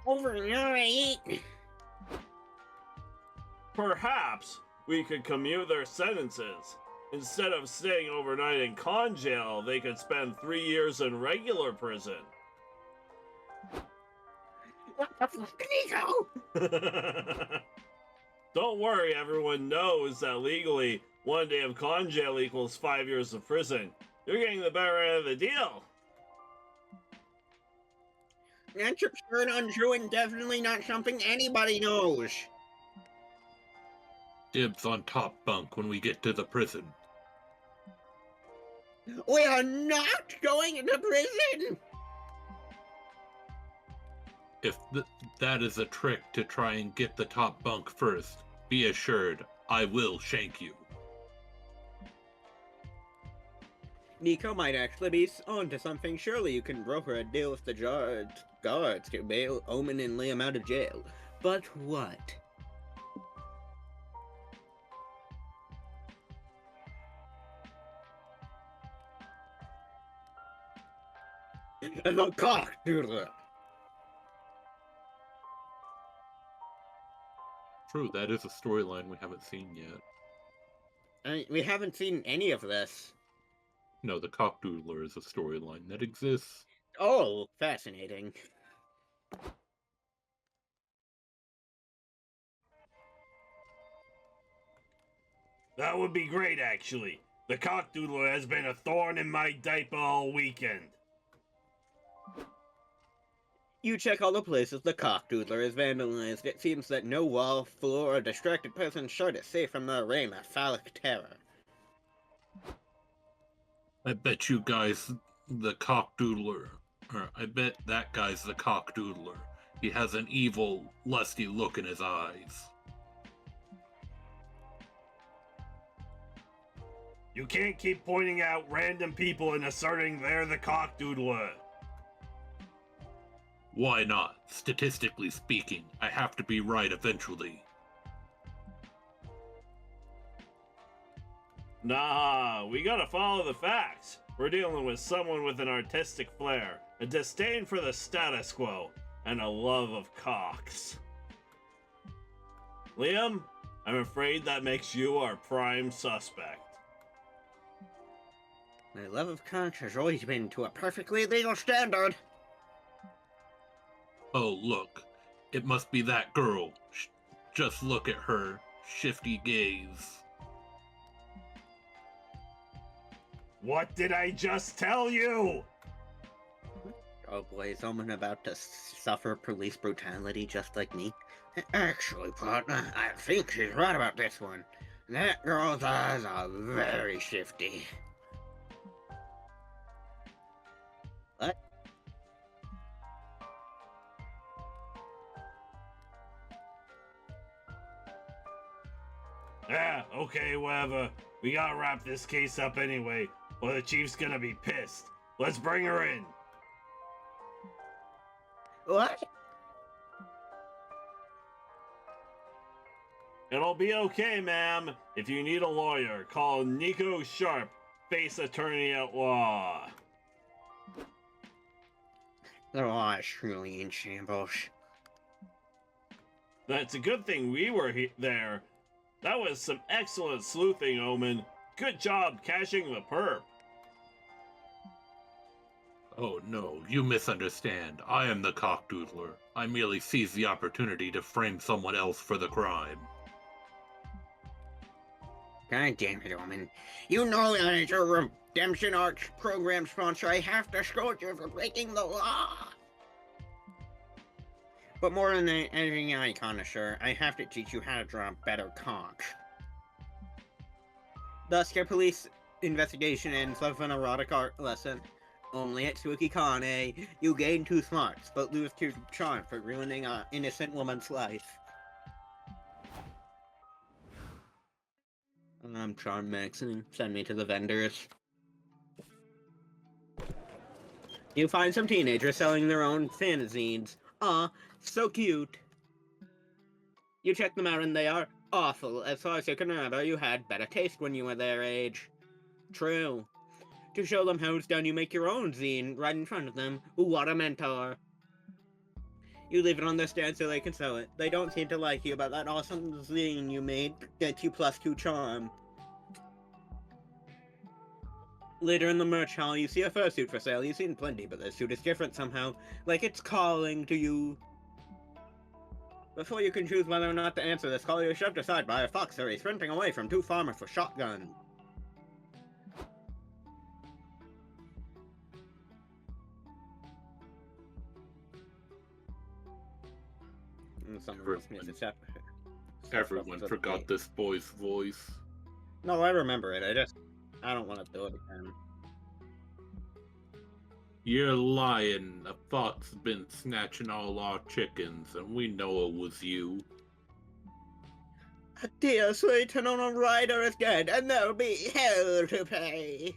Overnight? Perhaps we could commute their sentences. Instead of staying overnight in con jail, they could spend 3 years in regular prison. What the fuck, Nekro? Don't worry, everyone knows that legally, 1 day of con jail equals 5 years of prison. You're getting the better end of the deal. That's absurd, untrue, and definitely not something anybody knows. Dibs on top bunk when we get to the prison. We are not going into prison! If that is a trick to try and get the top bunk first, be assured, I will shank you. Nekro might actually be onto something. Surely you can broker a deal with the guards to bail Omen and Liam out of jail. But what? The cock-doodler! True, that is a storyline we haven't seen yet. We haven't seen any of this. No, the cockdoodler is a storyline that exists. Oh, fascinating. That would be great, actually. The cockdoodler has been a thorn in my diaper all weekend. You check all the places the cock-doodler is vandalized. It seems that no wall, floor, or distracted person short is safe from the reign of phallic terror. I bet you guys the cockdoodler. Or I bet that guy's the cockdoodler. He has an evil, lusty look in his eyes. You can't keep pointing out random people and asserting they're the cockdoodler. Why not? Statistically speaking, I have to be right eventually. Nah, we gotta follow the facts. We're dealing with someone with an artistic flair, a disdain for the status quo, and a love of cocks. Liam, I'm afraid that makes you our prime suspect. My love of cocks has always been to a perfectly legal standard. Oh, look. It must be that girl. Just look at her shifty gaze. What did I just tell you? Oh boy, is Omen about to suffer police brutality just like me? Actually, partner, I think she's right about this one. That girl's eyes are very shifty. What? Yeah, okay, whatever. We gotta wrap this case up anyway, or the chief's gonna be pissed. Let's bring her in. What? It'll be okay, ma'am. If you need a lawyer, call Nico Sharp, face attorney at law. The law is truly in shambles. That's a good thing we were there. That was some excellent sleuthing, Omen. Good job catching the perp. Oh no, you misunderstand. I am the cockdoodler. I merely seized the opportunity to frame someone else for the crime. God damn it, Omen. You know that as your redemption arc program sponsor, I have to scold you for breaking the law. But more than anything, I connoisseur, I have to teach you how to draw a better conch. Thus, your police investigation ends with an erotic art lesson. Only at Tsukikane, you gain 2 smarts, but lose 2 charm for ruining an innocent woman's life. I'm charm maxing. Send me to the vendors. You find some teenagers selling their own fanzines. Aw, so cute. You check them out and they are awful. As far as you can remember, you had better taste when you were their age. True. To show them how it's done, you make your own zine right in front of them. What a mentor. You leave it on their stand so they can sell it. They don't seem to like you, but that awesome zine you made gets you +2 charm. Later in the merch hall, you see a fursuit for sale. You've seen plenty, but this suit is different somehow. Like it's calling to you. Before you can choose whether or not to answer this call, you're shoved aside by a fox furry sprinting away from 2 farmers with shotguns. Everyone forgot this boy's voice. No, I remember it. I don't want to do it again. You're lying. A fox has been snatching all our chickens, and we know it was you. A dear sweet Tenona Rider is dead, and there'll be hell to pay.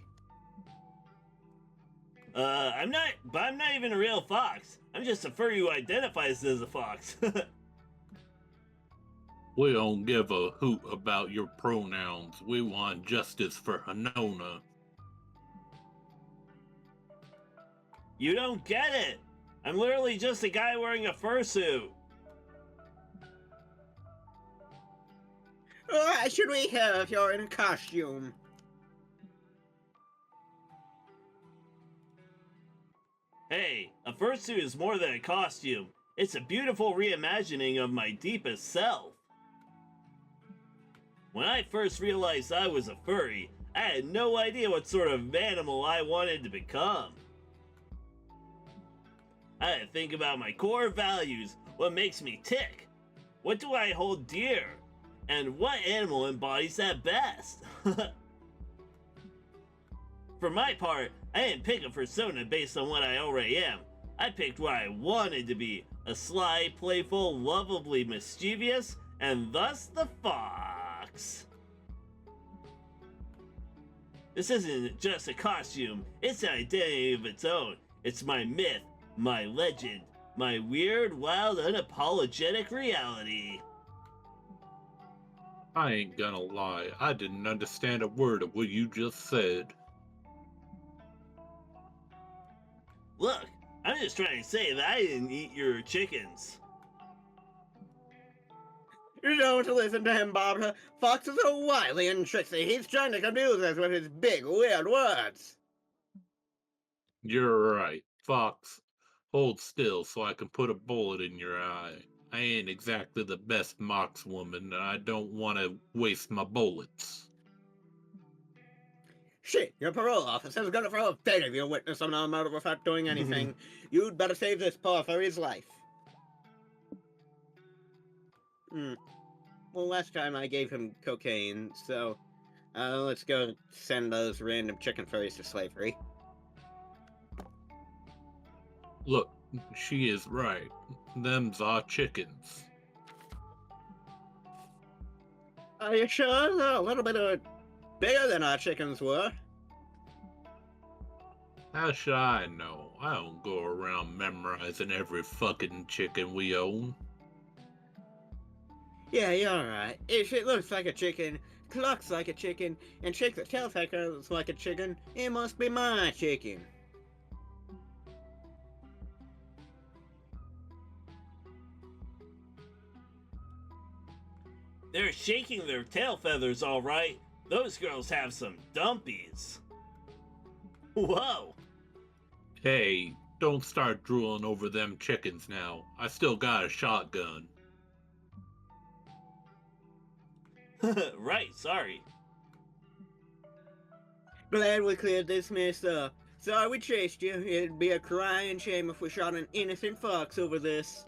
I'm not even a real fox. I'm just a furry who identifies as a fox. We don't give a hoot about your pronouns. We want justice for Hanona. You don't get it. I'm literally just a guy wearing a fursuit. Why should we care if you're in a costume? Hey, a fursuit is more than a costume. It's a beautiful reimagining of my deepest self. When I first realized I was a furry, I had no idea what sort of animal I wanted to become. I had to think about my core values, what makes me tick, what do I hold dear, and what animal embodies that best. For my part, I didn't pick a persona based on what I already am. I picked what I wanted to be, a sly, playful, lovably mischievous, and thus the fox. This isn't just a costume, it's an identity of its own. It's my myth, my legend, my weird, wild, unapologetic reality. I ain't gonna lie, I didn't understand a word of what you just said. Look, I'm just trying to say that I didn't eat your chickens. You don't listen to him, Barbara. Fox is so wily and tricksy. He's trying to confuse us with his big, weird words. You're right, Fox. Hold still so I can put a bullet in your eye. I ain't exactly the best markswoman, and I don't want to waste my bullets. Shit, your parole officer's gonna throw a fit if you witness some murder without doing anything. You'd better save this poor furry's life. Well, last time I gave him cocaine, so let's go send those random chicken furries to slavery. Look, she is right. Them's our chickens. Are you sure? They're a little bit bigger than our chickens were. How should I know? I don't go around memorizing every fucking chicken we own. Yeah, you're right. If it looks like a chicken, clucks like a chicken, and shakes its tail feathers like a chicken, it must be my chicken. They're shaking their tail feathers, all right. Those girls have some dumpies. Whoa. Hey, don't start drooling over them chickens now. I still got a shotgun. Right, sorry. Glad we cleared this mess up. Sorry we chased you. It'd be a crying shame if we shot an innocent fox over this.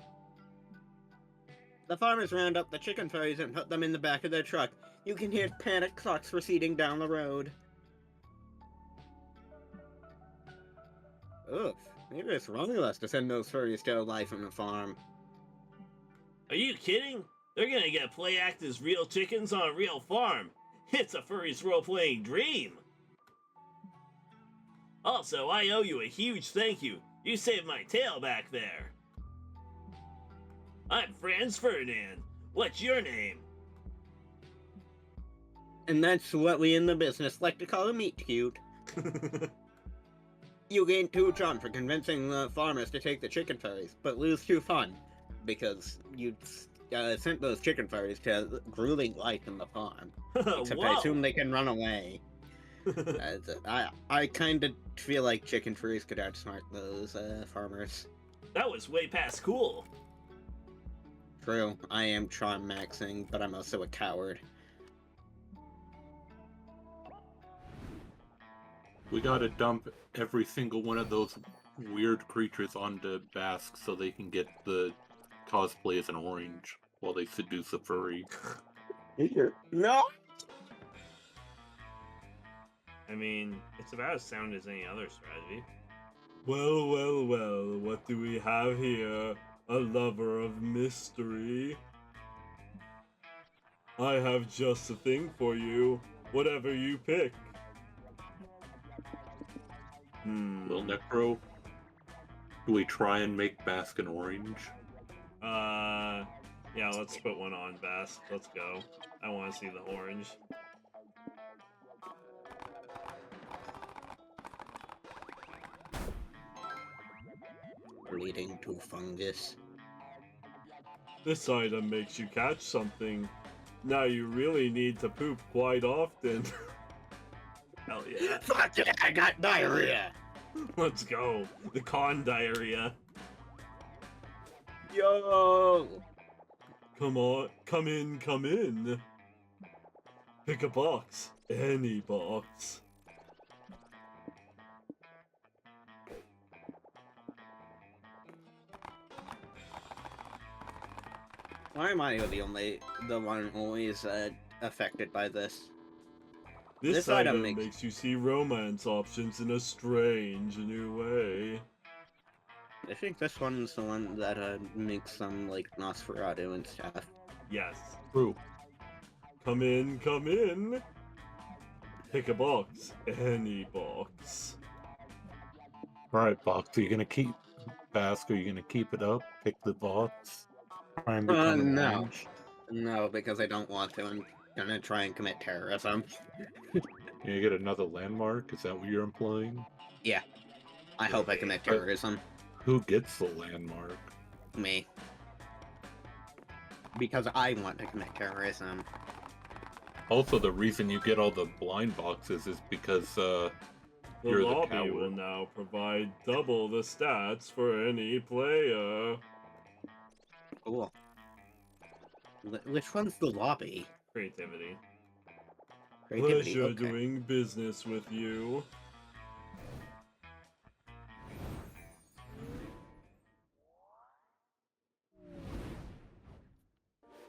The farmers round up the chicken furries and put them in the back of their truck. You can hear panicked clucks proceeding down the road. Oof, maybe it's wrong of us to send those furries to a life on a farm. Are you kidding? They're gonna get play act as real chickens on a real farm. It's a furry's role-playing dream. Also, I owe you a huge thank you. You saved my tail back there. I'm Franz Ferdinand. What's your name? And that's what we in the business like to call a meat cute. You gain 2 charm for convincing the farmers to take the chicken furries, but lose 2 fun, because you sent those chicken furries to grueling life in the farm. Except I assume they can run away. I kind of feel like chicken furries could outsmart those farmers. That was way past cool. True, I am charm maxing, but I'm also a coward. We gotta dump every single one of those weird creatures onto Bask so they can get the cosplay as an orange while they seduce a furry. No! I mean, it's about as sound as any other strategy. Well, well, well, what do we have here? A lover of mystery. I have just a thing for you. Whatever you pick. Well, Nekro, do we try and make Bask an orange? Yeah, let's put one on Bask. Let's go. I want to see the orange. Leading to fungus. This item makes you catch something. Now you really need to poop quite often. Hell yeah. Fuck it, I got diarrhea! Let's go. The con diarrhea. Yo! Come on, come in, come in. Pick a box. Any box. Why am I the one always affected by this? This item item makes you see romance options in a strange new way. I think this one's the one that makes some like Nosferatu and stuff. Yes. True. Come in, come in. Pick a box. Any box. Alright, Box, are you gonna keep Bask? Are you gonna keep it up? Pick the box? Try and become an No. orange? No, because I don't want to. I'm gonna try and commit terrorism. You get another landmark? Is that what you're implying? Yeah. I hope I commit terrorism. Who gets the landmark? Me. Because I want to commit terrorism. Also, the reason you get all the blind boxes is because, The you're the lobby coward. will now provide double the stats for any player. Cool. Which one's the lobby? Creativity. Creativity, Pleasure okay. doing business with you.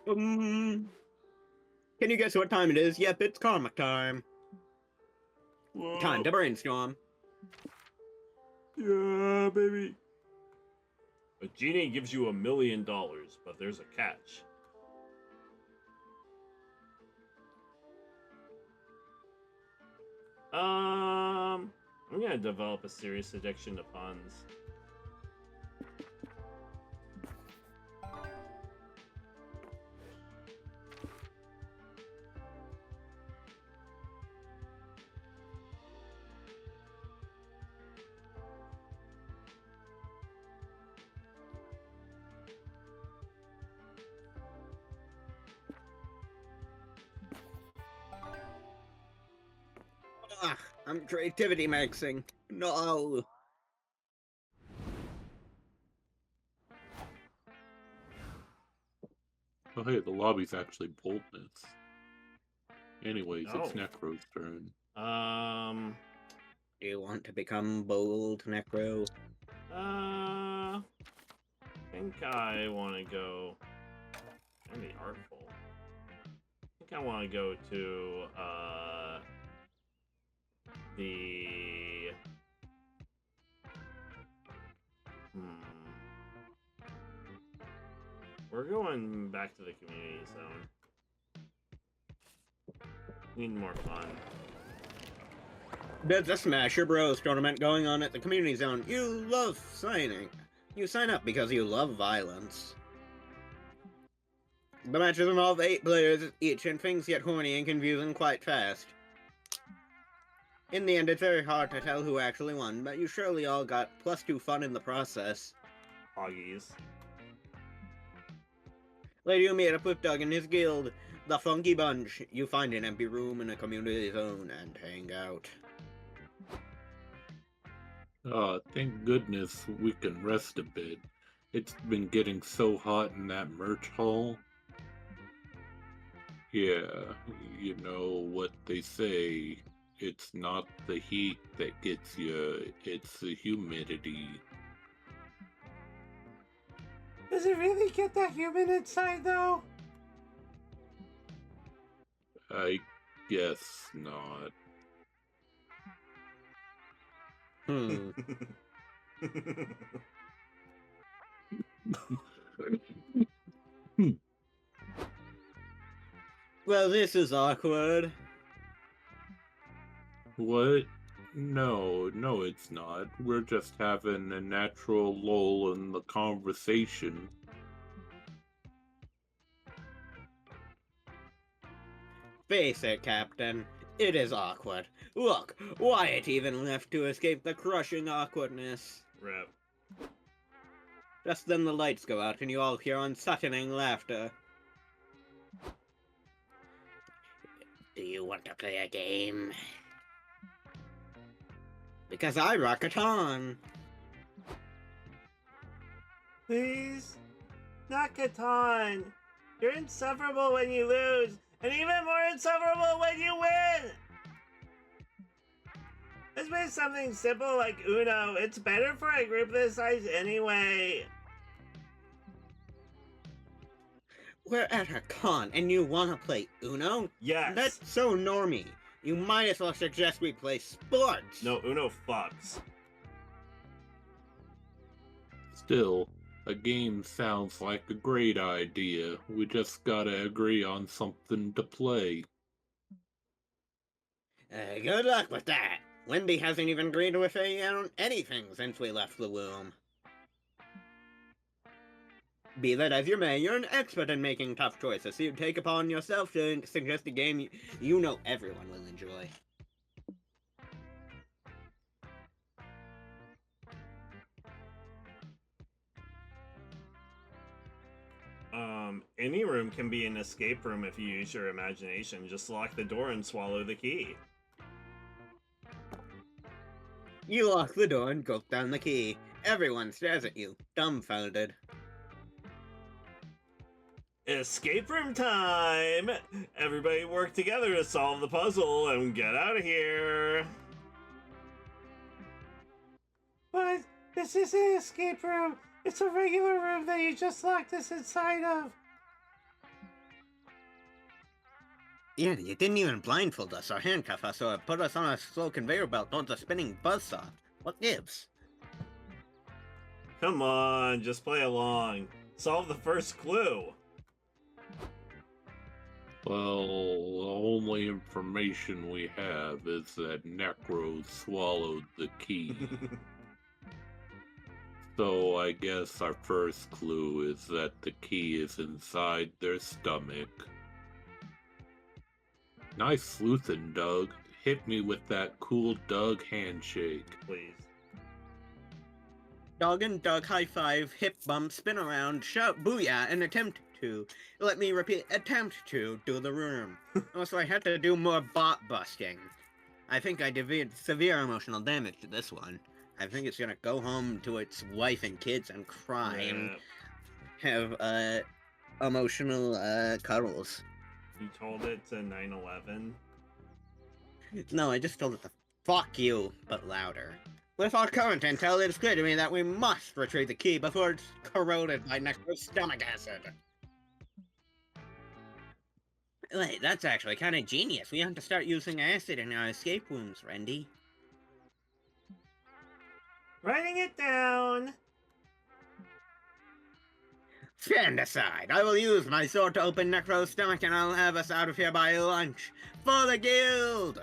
Can you guess what time it is? Yep, it's comic time. Whoa. Time to brainstorm. Yeah, baby. A genie gives you $1 million, but there's a catch. I'm gonna develop a serious addiction to puns. Ugh, I'm creativity maxing. No. oh hey, the lobby's actually boldness. Anyways, it's Oh. Nekro's turn. Do you want to become bold, Nekro? I think I want to go. Can be artful. I think I want to go to the. We're going back to the community zone. Need more fun. There's a Smasher Bros tournament going on at the community zone. You love signing. You sign up because you love violence. The matches involve 8 players each, and things get horny and confusing quite fast. In the end, it's very hard to tell who actually won, but you surely all got +2 fun in the process. Hoggies. Later you meet up with Doug and his guild, the Funky Bunch. You find an empty room in a community zone and hang out. Thank goodness we can rest a bit. It's been getting so hot in that merch hall. Yeah, you know what they say. It's not the heat that gets you, it's the humidity. Does it really get that humid inside, though? I guess not. Well, this is awkward. What? No, it's not. We're just having a natural lull in the conversation. Face it, Captain. It is awkward. Look, Wyatt even left to escape the crushing awkwardness. Rip. Just then the lights go out and you all hear unsettling laughter. Do you want to play a game? Because I rock it on. Please? Not Catan. You're insufferable when you lose, and even more insufferable when you win! Let's play something simple like Uno. It's better for a group this size anyway. We're at a con and you want to play Uno? Yes. That's so normie. You might as well suggest we play sports. No, Uno fucks. Still, a game sounds like a great idea. We just gotta agree on something to play. Good luck with that. Wendy hasn't even agreed with anything since we left the womb. Be that as you may, you're an expert in making tough choices, so you take upon yourself to suggest a game you know everyone will enjoy. Any room can be an escape room if you use your imagination. Just lock the door and swallow the key. You lock the door and gulp down the key. Everyone stares at you, dumbfounded. Escape room time! Everybody work together to solve the puzzle and get out of here! But this isn't an escape room. It's a regular room that you just locked us inside of. Yeah, you didn't even blindfold us or handcuff us or put us on a slow conveyor belt towards a spinning buzzsaw. What gives? Come on, just play along. Solve the first clue. Well, the only information we have is that Nekro swallowed the key. So I guess our first clue is that the key is inside their stomach. Nice sleuthin', Doug. Hit me with that cool Doug handshake. Please. Dog and Doug high five, hip bump, spin around, shout booyah, and attempt to. Let me repeat, attempt to do the room. Also, I had to do more bot busting. I think I did severe emotional damage to this one. I think it's gonna go home to its wife and kids and cry and have emotional cuddles. You told it to 9/11? No, I just told it to fuck you, but louder. With our current intel, it is clear to me that we must retrieve the key before it's corroded by Nekro's stomach acid. Wait, that's actually kind of genius. We have to start using acid in our escape rooms, Randy. Writing it down! Stand aside. I will use my sword to open Nekro's stomach and I'll have us out of here by lunch. For the guild!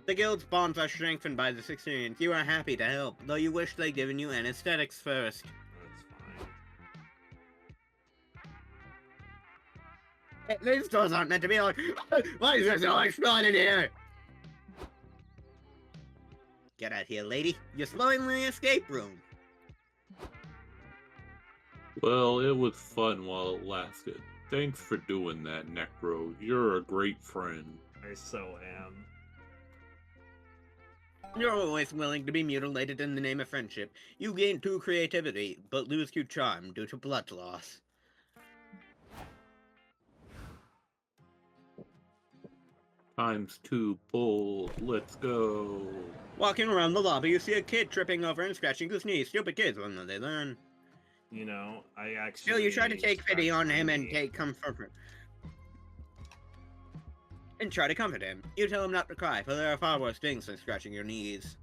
The guild's bonds are strengthened by this experience. You are happy to help, though you wish they'd given you anesthetics first. That's fine. These doors aren't meant to be like, why is there so much blood in here? Get out here, lady. You're slowing the escape room. Well, it was fun while it lasted. Thanks for doing that, Nekro. You're a great friend. I so am. You're always willing to be mutilated in the name of friendship. You gain 2 creativity, but lose 2 charm due to blood loss. ×2 pull. Let's go. Walking around the lobby, you see a kid tripping over and scratching his knee. Stupid kids, when will they learn? You know, I actually... Still, you try to take pity on him and me. take comfort. And try to comfort him. You tell him not to cry, for there are far worse things than scratching your knees.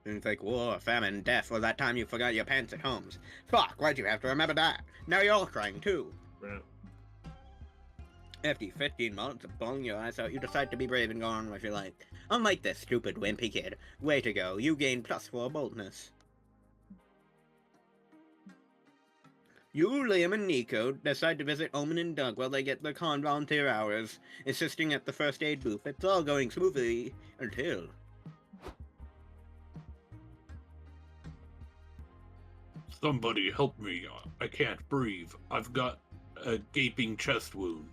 Things like war, famine, death, or that time you forgot your pants at home. Fuck, why'd you have to remember that? Now you're all crying too. Right. After 15 months of bawling your eyes out, you decide to be brave and go on with your life. Unlike this stupid wimpy kid. Way to go, you gain +4 boldness. You, Liam, and Nico decide to visit Omen and Doug while they get their con volunteer hours, assisting at the first aid booth. It's all going smoothly until... Somebody help me. I can't breathe. I've got a gaping chest wound.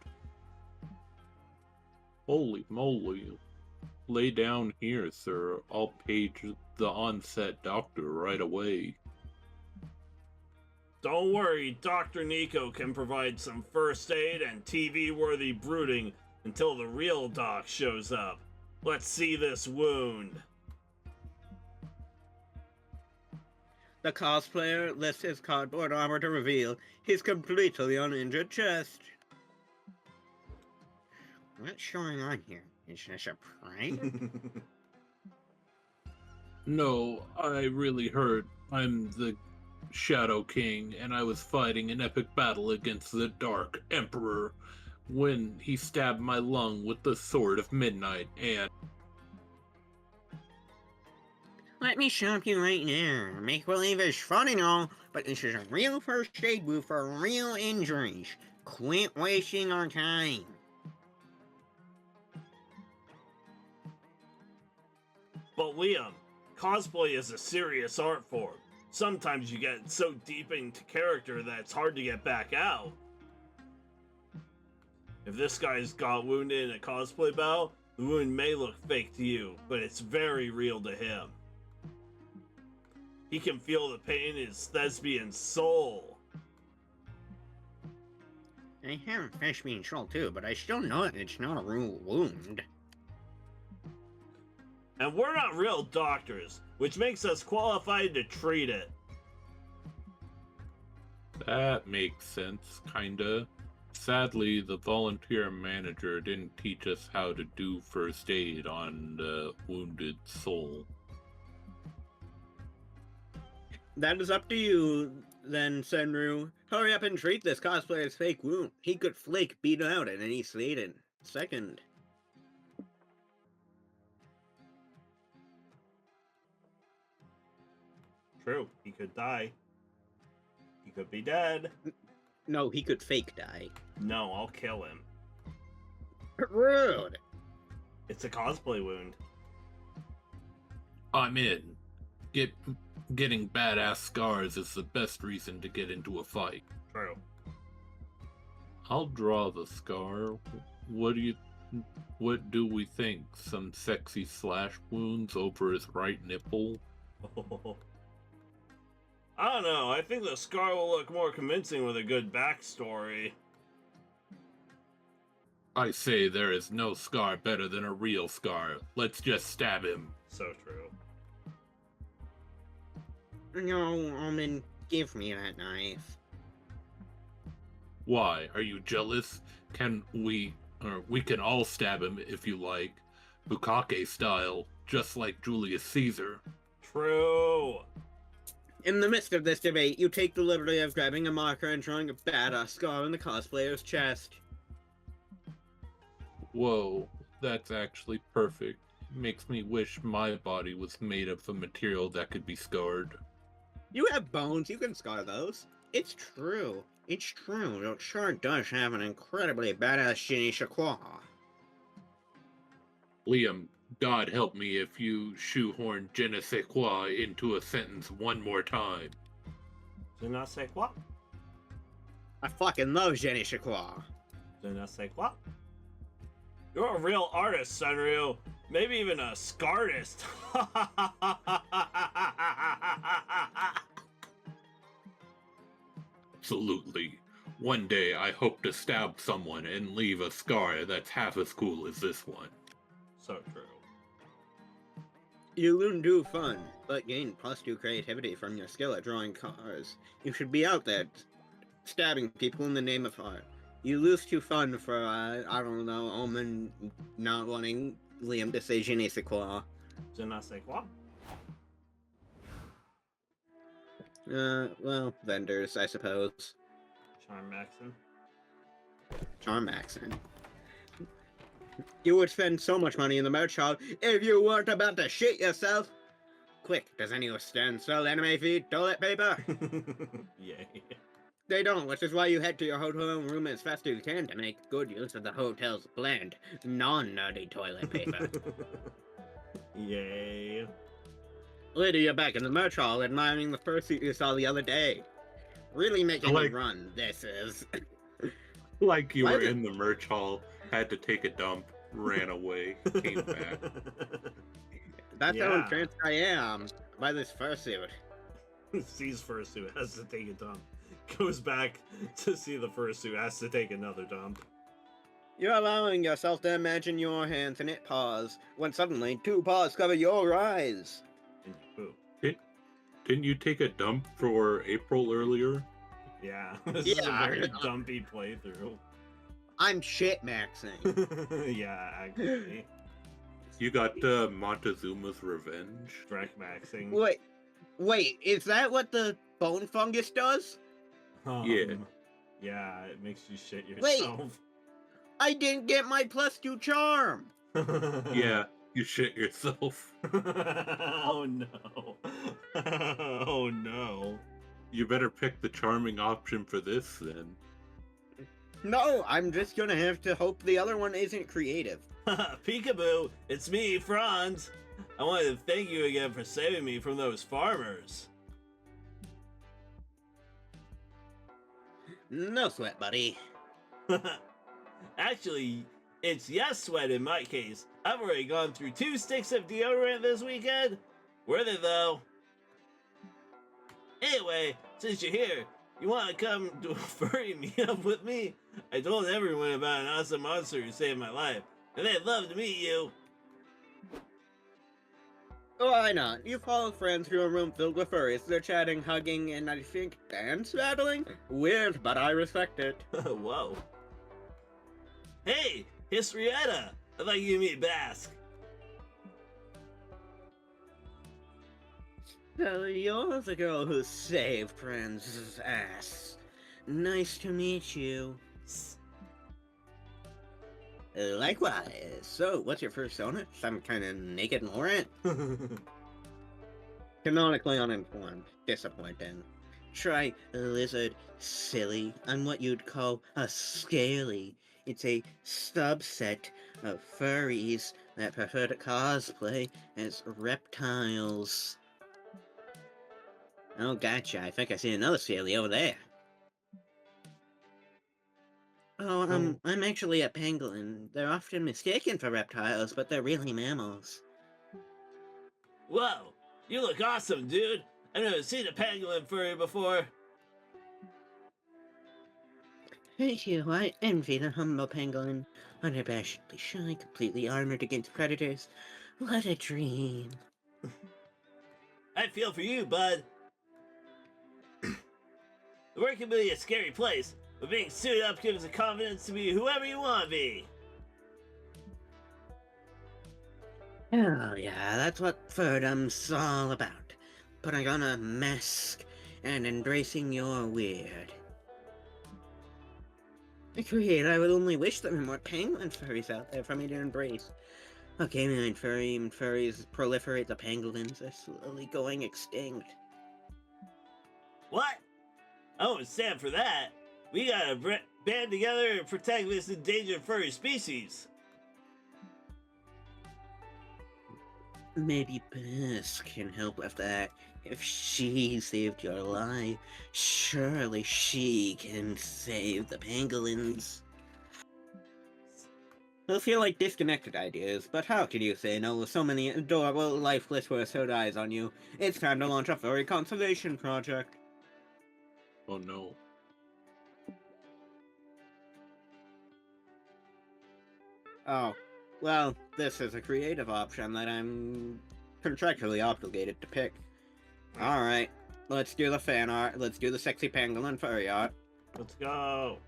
Holy moly. Lay down here, sir. I'll page the on-set doctor right away. Don't worry, Dr. Nico can provide some first aid and TV-worthy brooding until the real doc shows up. Let's see this wound. The cosplayer lifts his cardboard armor to reveal his completely uninjured chest. What's going on here? Is this a prank? No, I really hurt. I'm the Shadow King, and I was fighting an epic battle against the Dark Emperor when he stabbed my lung with the Sword of Midnight, and... Let me stop you right now. Make believe is fun and all, but this is a real first aid booth for real injuries. Quit wasting our time. But Liam, cosplay is a serious art form. Sometimes you get so deep into character that it's hard to get back out. If this guy's got wounded in a cosplay battle, the wound may look fake to you, but it's very real to him. He can feel the pain in his thespian soul. I have a thespian soul too, but I still know it's not a real wound. And we're not real doctors, which makes us qualified to treat it. That makes sense, kinda. Sadly, the volunteer manager didn't teach us how to do first aid on the wounded soul. That is up to you, then, Senryu. Hurry up and treat this cosplayer's fake wound. He could flake beat out at any second. True, he could die. He could be dead. No, he could fake die. No, I'll kill him. Rude! It's a cosplay wound. I'm in. Getting badass scars is the best reason to get into a fight. True. I'll draw the scar. What do we think? Some sexy slash wounds over his right nipple? I don't know, I think the scar will look more convincing with a good backstory. I say there is no scar better than a real scar. Let's just stab him. So true. No, Omen, give me that knife. Why? Are you jealous? We can all stab him if you like. Bukake style, just like Julius Caesar. True. In the midst of this debate, you take the liberty of grabbing a marker and drawing a badass scar on the cosplayer's chest. Whoa, that's actually perfect. makes me wish my body was made of a material that could be scarred. You have bones, you can scar those. It's true. It's true. It sure does have an incredibly badass Shinny Shakwa. Liam, God help me if you shoehorn je ne sais quoi into a sentence one more time. Je ne sais quoi? I fucking love Shinny Shakwa. Je ne sais quoi? You're a real artist, Senryu. Maybe even a scartist. Absolutely. One day I hope to stab someone and leave a scar that's half as cool as this one. So true. You do fun, but gain +2 creativity from your skill at drawing cars. You should be out there stabbing people in the name of art. You lose 2 fun for, I don't know, Omen not wanting Liam to say je ne sais quoi. Je ne sais quoi? Well, vendors, I suppose. Charm Maxon. Charm accent. You would spend so much money in the merch hall if you weren't about to shit yourself. Quick, does anyone stand sell anime feed toilet paper? Yay. They don't, which is why you head to your hotel room as fast as you can to make good use of the hotel's bland, non-nerdy toilet paper. Yay. Later, you're back in the merch hall admiring the fursuit you saw the other day. Really making a run, this is. Like you Why were did- in the merch hall, had to take a dump, ran away, came back. That's how Yeah. entranced I am by this fursuit. Sees fursuit, has to take a dump. Goes back to see the fursuit, has to take another dump. You're allowing yourself to imagine your hands in it paws, when suddenly 2 paws cover your eyes. And you poop. Didn't you take a dump for April earlier? Yeah, this is a Yeah, very dumpy playthrough. I'm shit maxing. Yeah, actually. You got Montezuma's revenge? Drek maxing. Wait, is that what the bone fungus does? Yeah. Yeah, it makes you shit Wait. yourself. I didn't get my +2 charm! Yeah, you shit yourself. Oh no. Oh no. You better pick the charming option for this then. No, I'm just gonna have to hope the other one isn't creative. Peekaboo, it's me, Franz. I wanted to thank you again for saving me from those farmers. No sweat, buddy. Actually, it's yes sweat in my case. I've already gone through 2 sticks of deodorant this weekend. Worth it though. Anyway, since you're here, you want to come to a furry meetup with me? I told everyone about an awesome monster who saved my life, and they'd love to meet you. Why not? You follow friends through a room filled with furries. They're chatting, hugging, and I think dance battling? Weird, but I respect it. Whoa. Hey, Histrietta! I'd like you to meet Bask. So you're the girl who saved Franz's ass. Nice to meet you. Likewise. So, what's your persona? Some kind of naked Laurent? Canonically uninformed. Disappointing. Try lizard, silly. I'm what you'd call a scaly. It's a subset of furries that prefer to cosplay as reptiles. Oh, gotcha. I think I see another scaly over there. Oh, I'm actually a pangolin. They're often mistaken for reptiles, but they're really mammals. Whoa, you look awesome, dude. I've never seen a pangolin furry before. Thank you. I envy the humble pangolin. Unabashedly shy, completely armored against predators. What a dream. I feel for you, bud. The work can be a scary place, but being suited up gives the confidence to be whoever you want to be. Oh yeah, that's what furdom's all about. Putting on a mask and embracing your weird. Agreed, I would only wish there were more penguin furries out there for me to embrace. Okay, man, furries proliferate, the pangolins are slowly going extinct. What? I won't stand for that. We gotta band together and protect this endangered furry species. Maybe Bask can help with that. If she saved your life, surely she can save the pangolins. Those feel like disconnected ideas, but how can you say no with so many adorable, lifeless Wursoed eyes on you? It's time to launch a furry conservation project. Oh no. Oh, well, this is a creative option that I'm contractually obligated to pick. Alright, let's do the fan art. Let's do the sexy pangolin furry art. Let's go.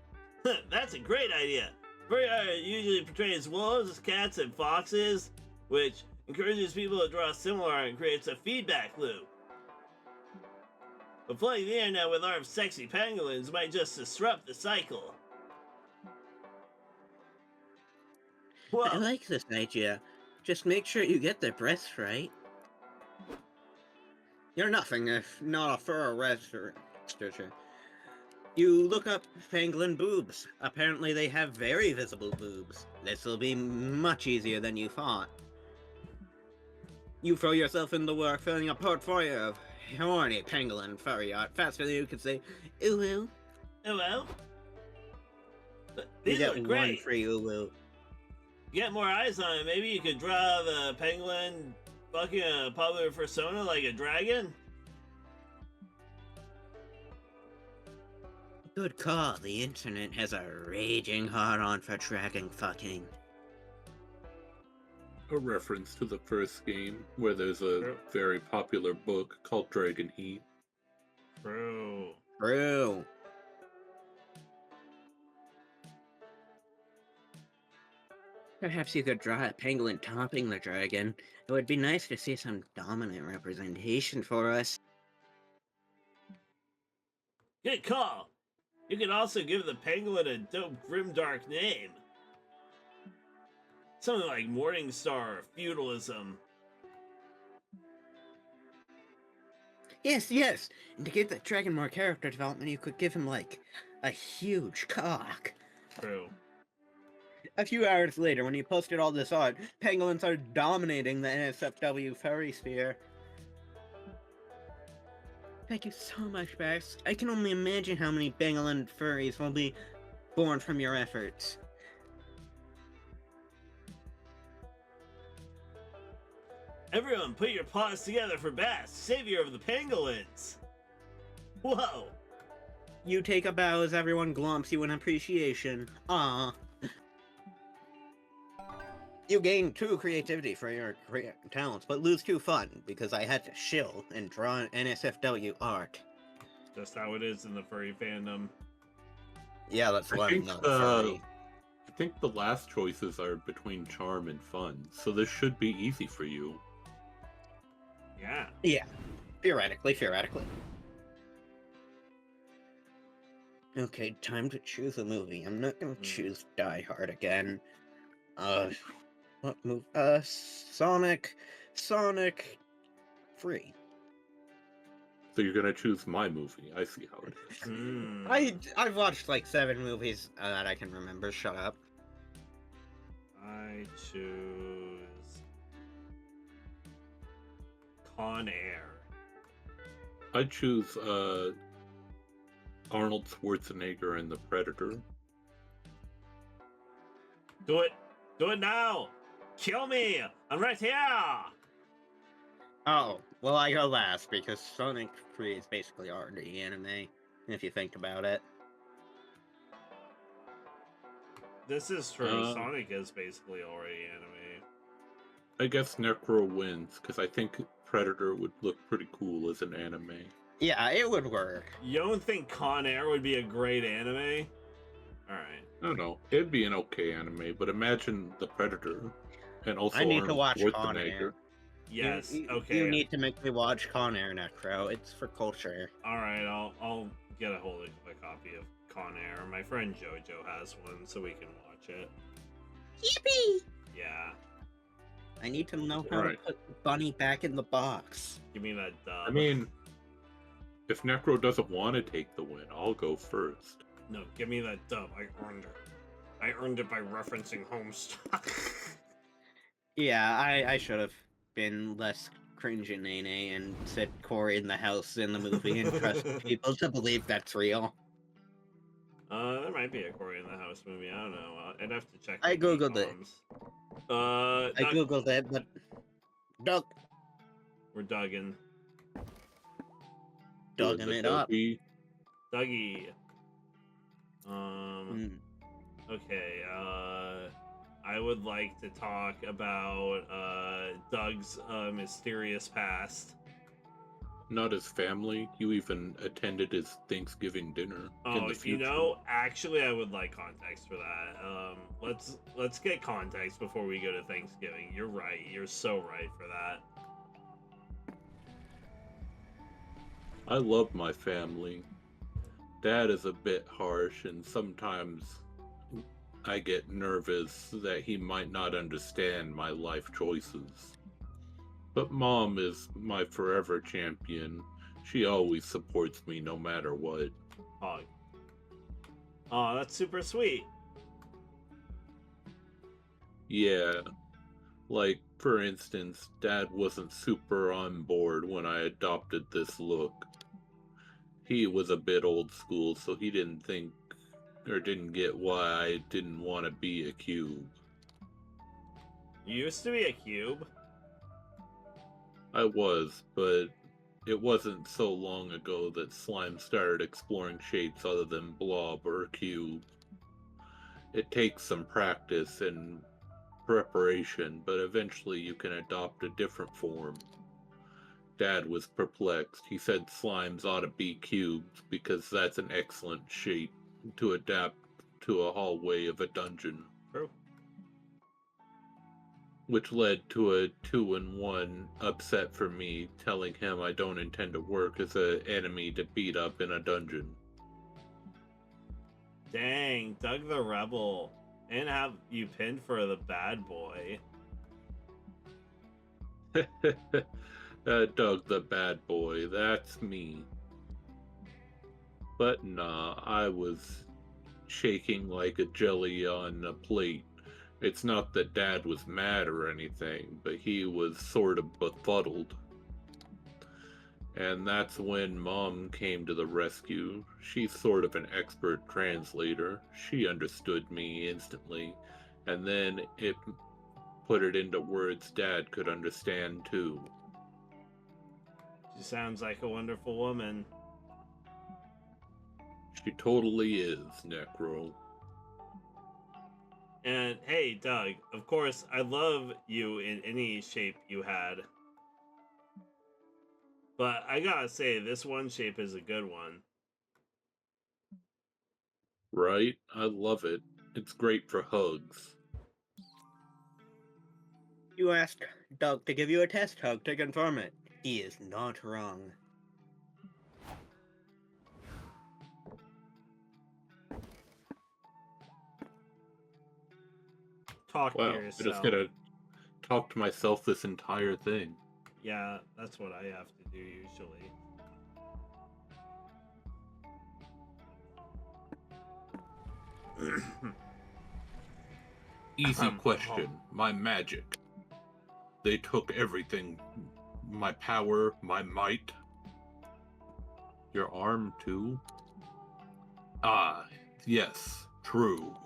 That's a great idea. Furry art usually portrays wolves, cats, and foxes, which encourages people to draw similar art and creates a feedback loop. But flooding the internet with art of sexy pangolins might just disrupt the cycle. Whoa. I like this idea. Just make sure you get their breaths right. You're nothing if not a fur researcher. You look up pangolin boobs. Apparently they have very visible boobs. This'll be much easier than you thought. You throw yourself in the work filling a portfolio of horny pangolin furry art faster than you could say, ooh ooh. Oh well. You These get are one great. free ooh ooh. Get more eyes on it. Maybe you could draw the pangolin fucking a popular persona like a dragon? Good call. The internet has a raging hard-on for dragon fucking. A reference to the first game, where there's a True. very popular book called Dragon Heat. True. True. Perhaps you could draw a pangolin topping the dragon. It would be nice to see some dominant representation for us. Good call. You could also give the pangolin a dope grimdark name. Something like Morningstar or Feudalism. Yes, yes! And to give the dragon more character development, you could give him, like, a huge cock. True. A few hours later, when you posted all this art, pangolins are dominating the NSFW furry sphere. Thank you so much, Bask. I can only imagine how many pangolin furries will be born from your efforts. Everyone, put your paws together for Bask, savior of the pangolins. Whoa. You take a bow as everyone glomps you in appreciation. Ah. You gain 2 creativity for your talents, but lose 2 fun, because I had to shill and draw NSFW art. Just how it is in the furry fandom. Yeah, that's why I'm not furry. I think the last choices are between charm and fun, so this should be easy for you. Yeah. Yeah, theoretically. Okay, time to choose a movie. I'm not gonna choose Die Hard again. What move? Sonic 3. So you're gonna choose my movie. I see how it is. I've watched like 7 movies that I can remember. Shut up. I choose Con Air. I choose Arnold Schwarzenegger and the Predator. Do it. Do it now. Kill me. I'm right here. Oh, well, I go last because Sonic 3 is basically already anime, if you think about it. This is true. Sonic is basically already anime. I guess Nekro wins, because I think Predator would look pretty cool as an anime. Yeah, it would work. You don't think Con Air would be a great anime? Alright. I don't know. It'd be an okay anime, but imagine the Predator. And also I need to Arnold watch Con Schwarzenegger. Air. Yes, okay. You need to make me watch Con Air, Necro. It's for culture. Alright, I'll get a hold of a copy of Con Air. My friend Jojo has one, so we can watch it. Yippee! Yeah. I need to know how Right. to put the bunny back in the box. Give me that dub. I mean, if Nekro doesn't want to take the win, I'll go first. No, give me that dub. I earned it. I earned it by referencing Homestuck. Yeah, I should have been less cringe and nene and said Corey in the house in the movie and trust people to believe that's real. There might be a Cory in the House movie. I don't know. I'd have to check. I the googled it. comms. I googled it, but Doug We're Duggin. dogging it up. Dougie. Mm. Okay. I would like to talk about Doug's mysterious past. Not his family. You even attended his Thanksgiving dinner in Oh, the future. you know, actually, I would like context for that. Let's get context before we go to Thanksgiving. You're right. You're so right for that. I love my family. Dad is a bit harsh, and sometimes I get nervous that he might not understand my life choices. But Mom is my forever champion. She always supports me no matter what. Hog. Oh, that's super sweet. Yeah, like, for instance, Dad wasn't super on board when I adopted this look. He was a bit old school, so he didn't think or didn't get why I didn't want to be a cube. You used to be a cube. I was, but it wasn't so long ago that slime started exploring shapes other than blob or cube. It takes some practice and preparation, but eventually you can adopt a different form. Dad was perplexed. He said slimes ought to be cubes because that's an excellent shape to adapt to a hallway of a dungeon. True. Which led to a 2-in-1 upset for me, telling him I don't intend to work as an enemy to beat up in a dungeon. Dang, Doug the Rebel. And have you pinned for the bad boy. Doug the bad boy, that's me. But nah, I was shaking like a jelly on a plate. It's not that Dad was mad or anything, but he was sort of befuddled. And that's when Mom came to the rescue. She's sort of an expert translator. She understood me instantly, and then it put it into words Dad could understand too. She sounds like a wonderful woman. She totally is, Nekro. And hey, Doug, of course, I love you in any shape you had. But I gotta say, this one shape is a good one. Right? I love it. It's great for hugs. You asked Doug to give you a test hug to confirm it. He is not wrong. Talk Wow, to I'm yourself. just gonna talk to myself this entire thing. Yeah, that's what I have to do usually. Easy question. My magic. They took everything. My power, my might. Your arm, too? Ah, yes, true.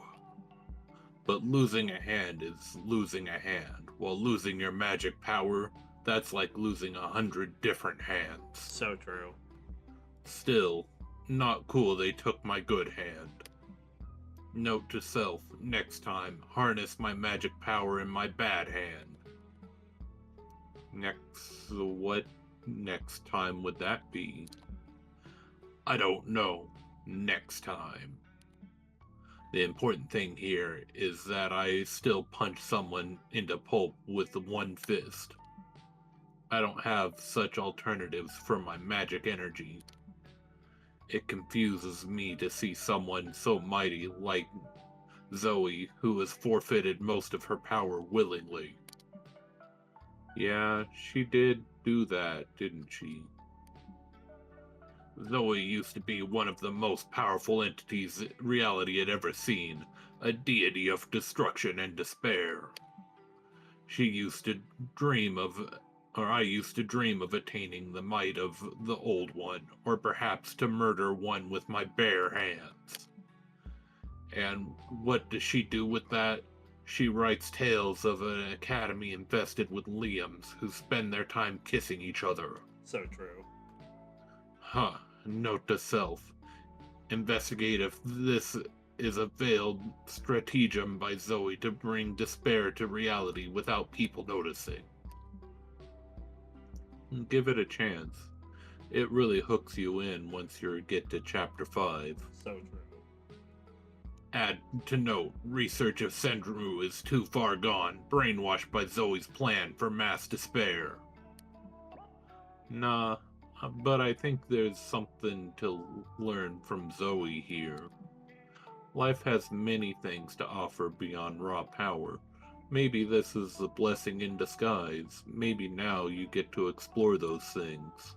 But losing a hand is losing a hand, while losing your magic power, that's like losing 100 different hands. So true. Still, not cool they took my good hand. Note to self, next time, harness my magic power in my bad hand. What next time would that be? I don't know. Next time. The important thing here is that I still punch someone into pulp with one fist. I don't have such alternatives for my magic energy. It confuses me to see someone so mighty like Zoe, who has forfeited most of her power willingly. Yeah, she did do that, didn't she? Zoe used to be one of the most powerful entities reality had ever seen, a deity of destruction and despair. She used to dream of, or I used to dream of attaining the might of the Old One, or perhaps to murder one with my bare hands. And what does she do with that? She writes tales of an academy infested with Liams who spend their time kissing each other. So true. Huh. Note to self. Investigate if this is a veiled stratagem by Zoe to bring despair to reality without people noticing. Give it a chance. It really hooks you in once you get to chapter 5. So true. Add to note, research of Senryu is too far gone, brainwashed by Zoe's plan for mass despair. Nah, but I think there's something to learn from Zoe here. Life has many things to offer beyond raw power. Maybe this is a blessing in disguise. Maybe now you get to explore those things.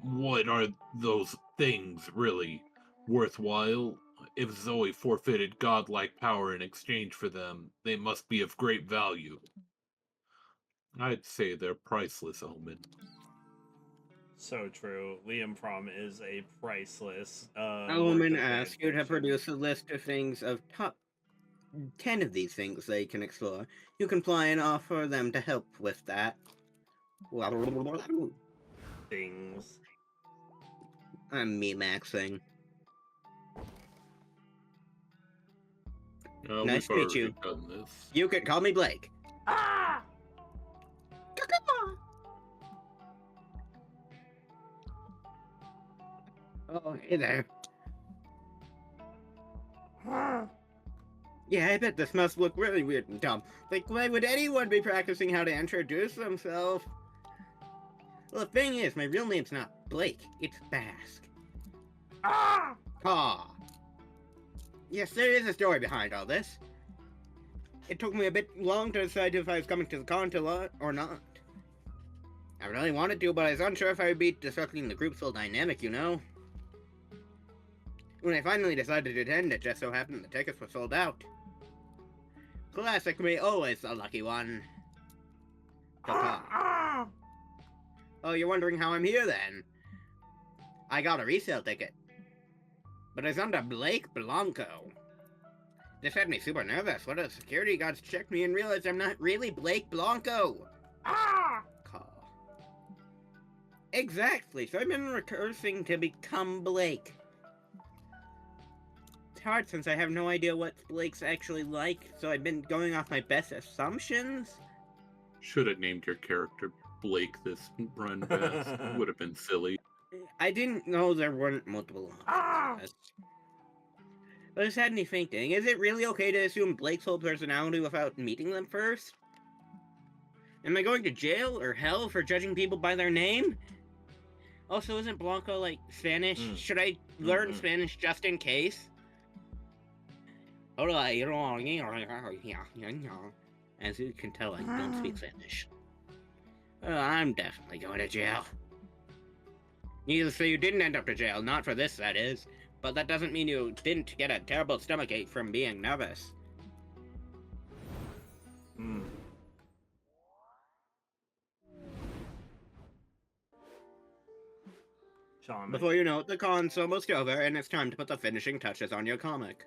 What are those things, really? Worthwhile? If Zoe forfeited godlike power in exchange for them, they must be of great value. I'd say they're priceless, Omen. So true. Liam Prom is a priceless. Omen asks you to produce a list of things of top 10 of these things they can explore. You can apply and offer them to help with that. Things. I'm me-maxing. Nice to meet you. Done this. You can call me Blake. Ah! Oh, hey there. Yeah, I bet this must look really weird and dumb. Like, why would anyone be practicing how to introduce themselves? Well, the thing is, my real name's not Blake, it's Bask. Ah! Yes, there is a story behind all this. It took me a bit long to decide if I was coming to the con or not. I really wanted to, but I was unsure if I would be disrupting the group's full dynamic, you know? When I finally decided to attend, it just so happened the tickets were sold out. Classic me, always the lucky one. Oh, you're wondering how I'm here then? I got a resale ticket. But it's under Blake Blanco. This had me super nervous. One of the security guards checked me and realized I'm not really Blake Blanco. Exactly, so I've been recursing to become Blake. It's hard since I have no idea what Blake's actually like, so I've been going off my best assumptions. Should have named your character Blake this run, Bask. Would have been silly. I didn't know there weren't multiple options. But this had me thinking, is it really okay to assume Blake's whole personality without meeting them first? Am I going to jail or hell for judging people by their name? Also, isn't Blanco, like, Spanish? Should I learn Spanish just in case? As you can tell, I don't speak Spanish. I'm definitely going to jail. Needless to say, you didn't end up to jail. Not for this, that is. But that doesn't mean you didn't get a terrible stomachache from being nervous. Before you know it, the con's almost over, and it's time to put the finishing touches on your comic.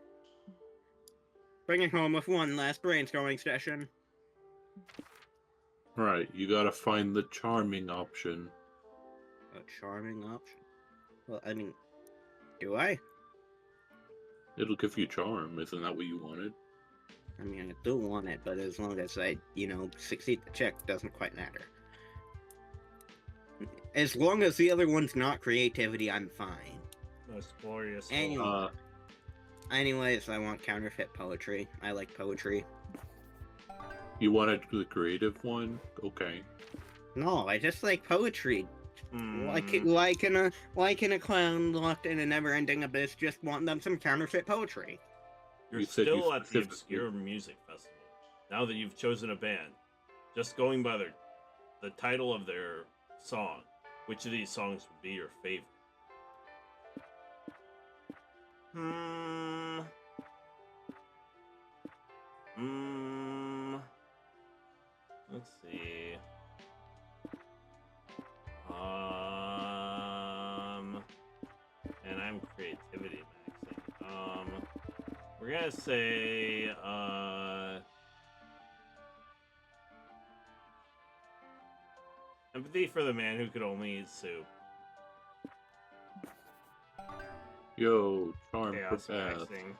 Bring it home with one last brainstorming session. Right, you gotta find the charming option. A charming option? Well, I mean, do I? It'll give you charm, isn't that what you wanted? I mean, I do want it, but as long as I, succeed the check, doesn't quite matter. As long as the other one's not creativity, I'm fine. Most glorious. Anyways, I want counterfeit poetry. I like poetry. You wanted the creative one? Okay. No, I just like poetry. Why can a clown locked in a never-ending abyss just want them some counterfeit poetry? You're still at the Obscure Music Festival. Now that you've chosen a band, just going by the title of their song, which of these songs would be your favorite? Let's see. And I'm creativity maxing. We're gonna say, empathy for the man who could only eat soup. Yo, charm Chaos for Bask. maxing.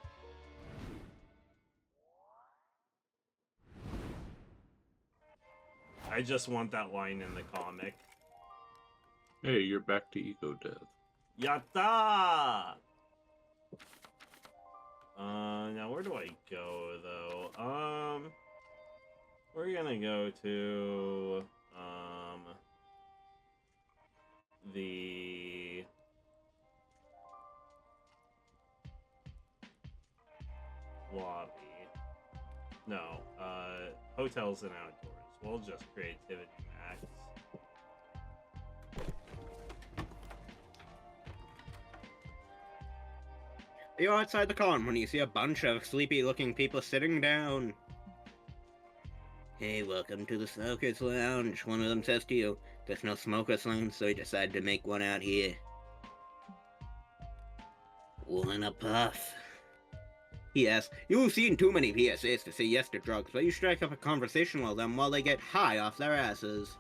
I just want that line in the comic. Hey, you're back to Ego Death. Yatta! Now where do I go though? We're gonna go to the lobby. No, hotels and outdoors. We'll just creativity max. You're outside the con when you see a bunch of sleepy-looking people sitting down. Hey, welcome to the Smokers Lounge. One of them says to you, there's no smokers lounge, so you decide to make one out here. Wanna puff? P.S. You've seen too many PSAs to say yes to drugs, but you strike up a conversation with them while they get high off their asses.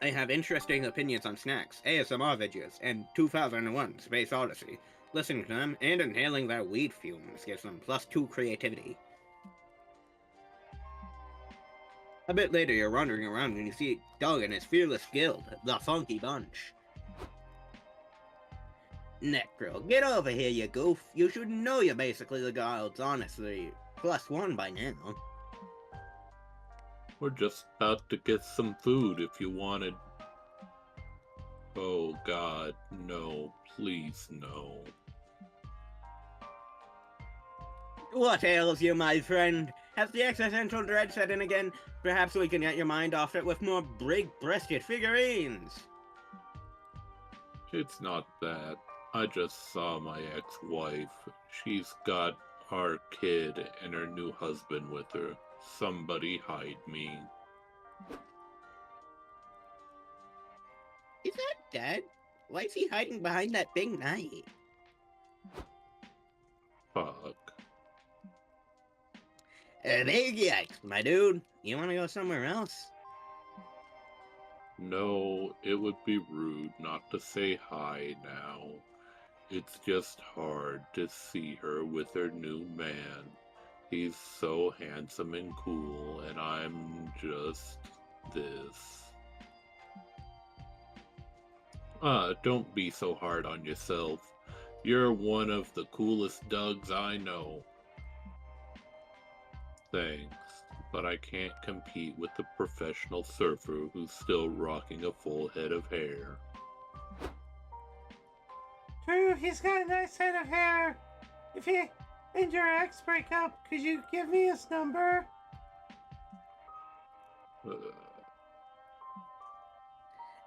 I have interesting opinions on snacks, ASMR videos, and 2001 Space Odyssey. Listening to them and inhaling their weed fumes gives them +2 creativity. A bit later, you're wandering around and you see Doug and his fearless guild, the Funky Bunch. Nekro, get over here, you goof. You should know you're basically the guild's honestly +1 by now. We're just about to get some food if you wanted. Oh God, no, please no. What ails you, my friend? Has the existential dread set in again? Perhaps we can get your mind off it with more big-breasted figurines. It's not that. I just saw my ex-wife. She's got our kid and her new husband with her. Somebody hide me. Is that Dad? Why is he hiding behind that big knife? Fuck. Big yikes, my dude. You wanna go somewhere else? No, it would be rude not to say hi now. It's just hard to see her with her new man. He's so handsome and cool, and I'm just this. Don't be so hard on yourself. You're one of the coolest Dougs I know. Thanks, but I can't compete with the professional surfer who's still rocking a full head of hair. True, he's got a nice head of hair. If he and your ex break up, could you give me his number?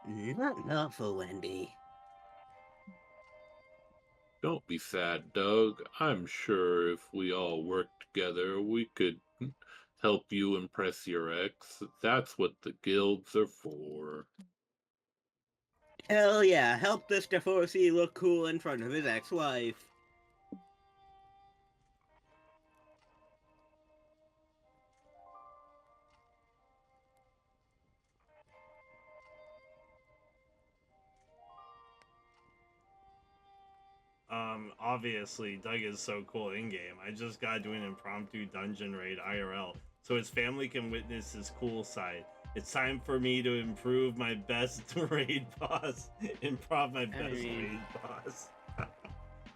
Not lawful, Wendy. Don't be sad, Doug. I'm sure if we all worked together, we could help you impress your ex. That's what the guilds are for. Hell yeah, help this divorcee look cool in front of his ex-wife. Obviously, Doug is so cool in-game. I just gotta do an impromptu dungeon raid IRL, so his family can witness his cool side. It's time for me to improve my best raid boss. Improv my best raid boss.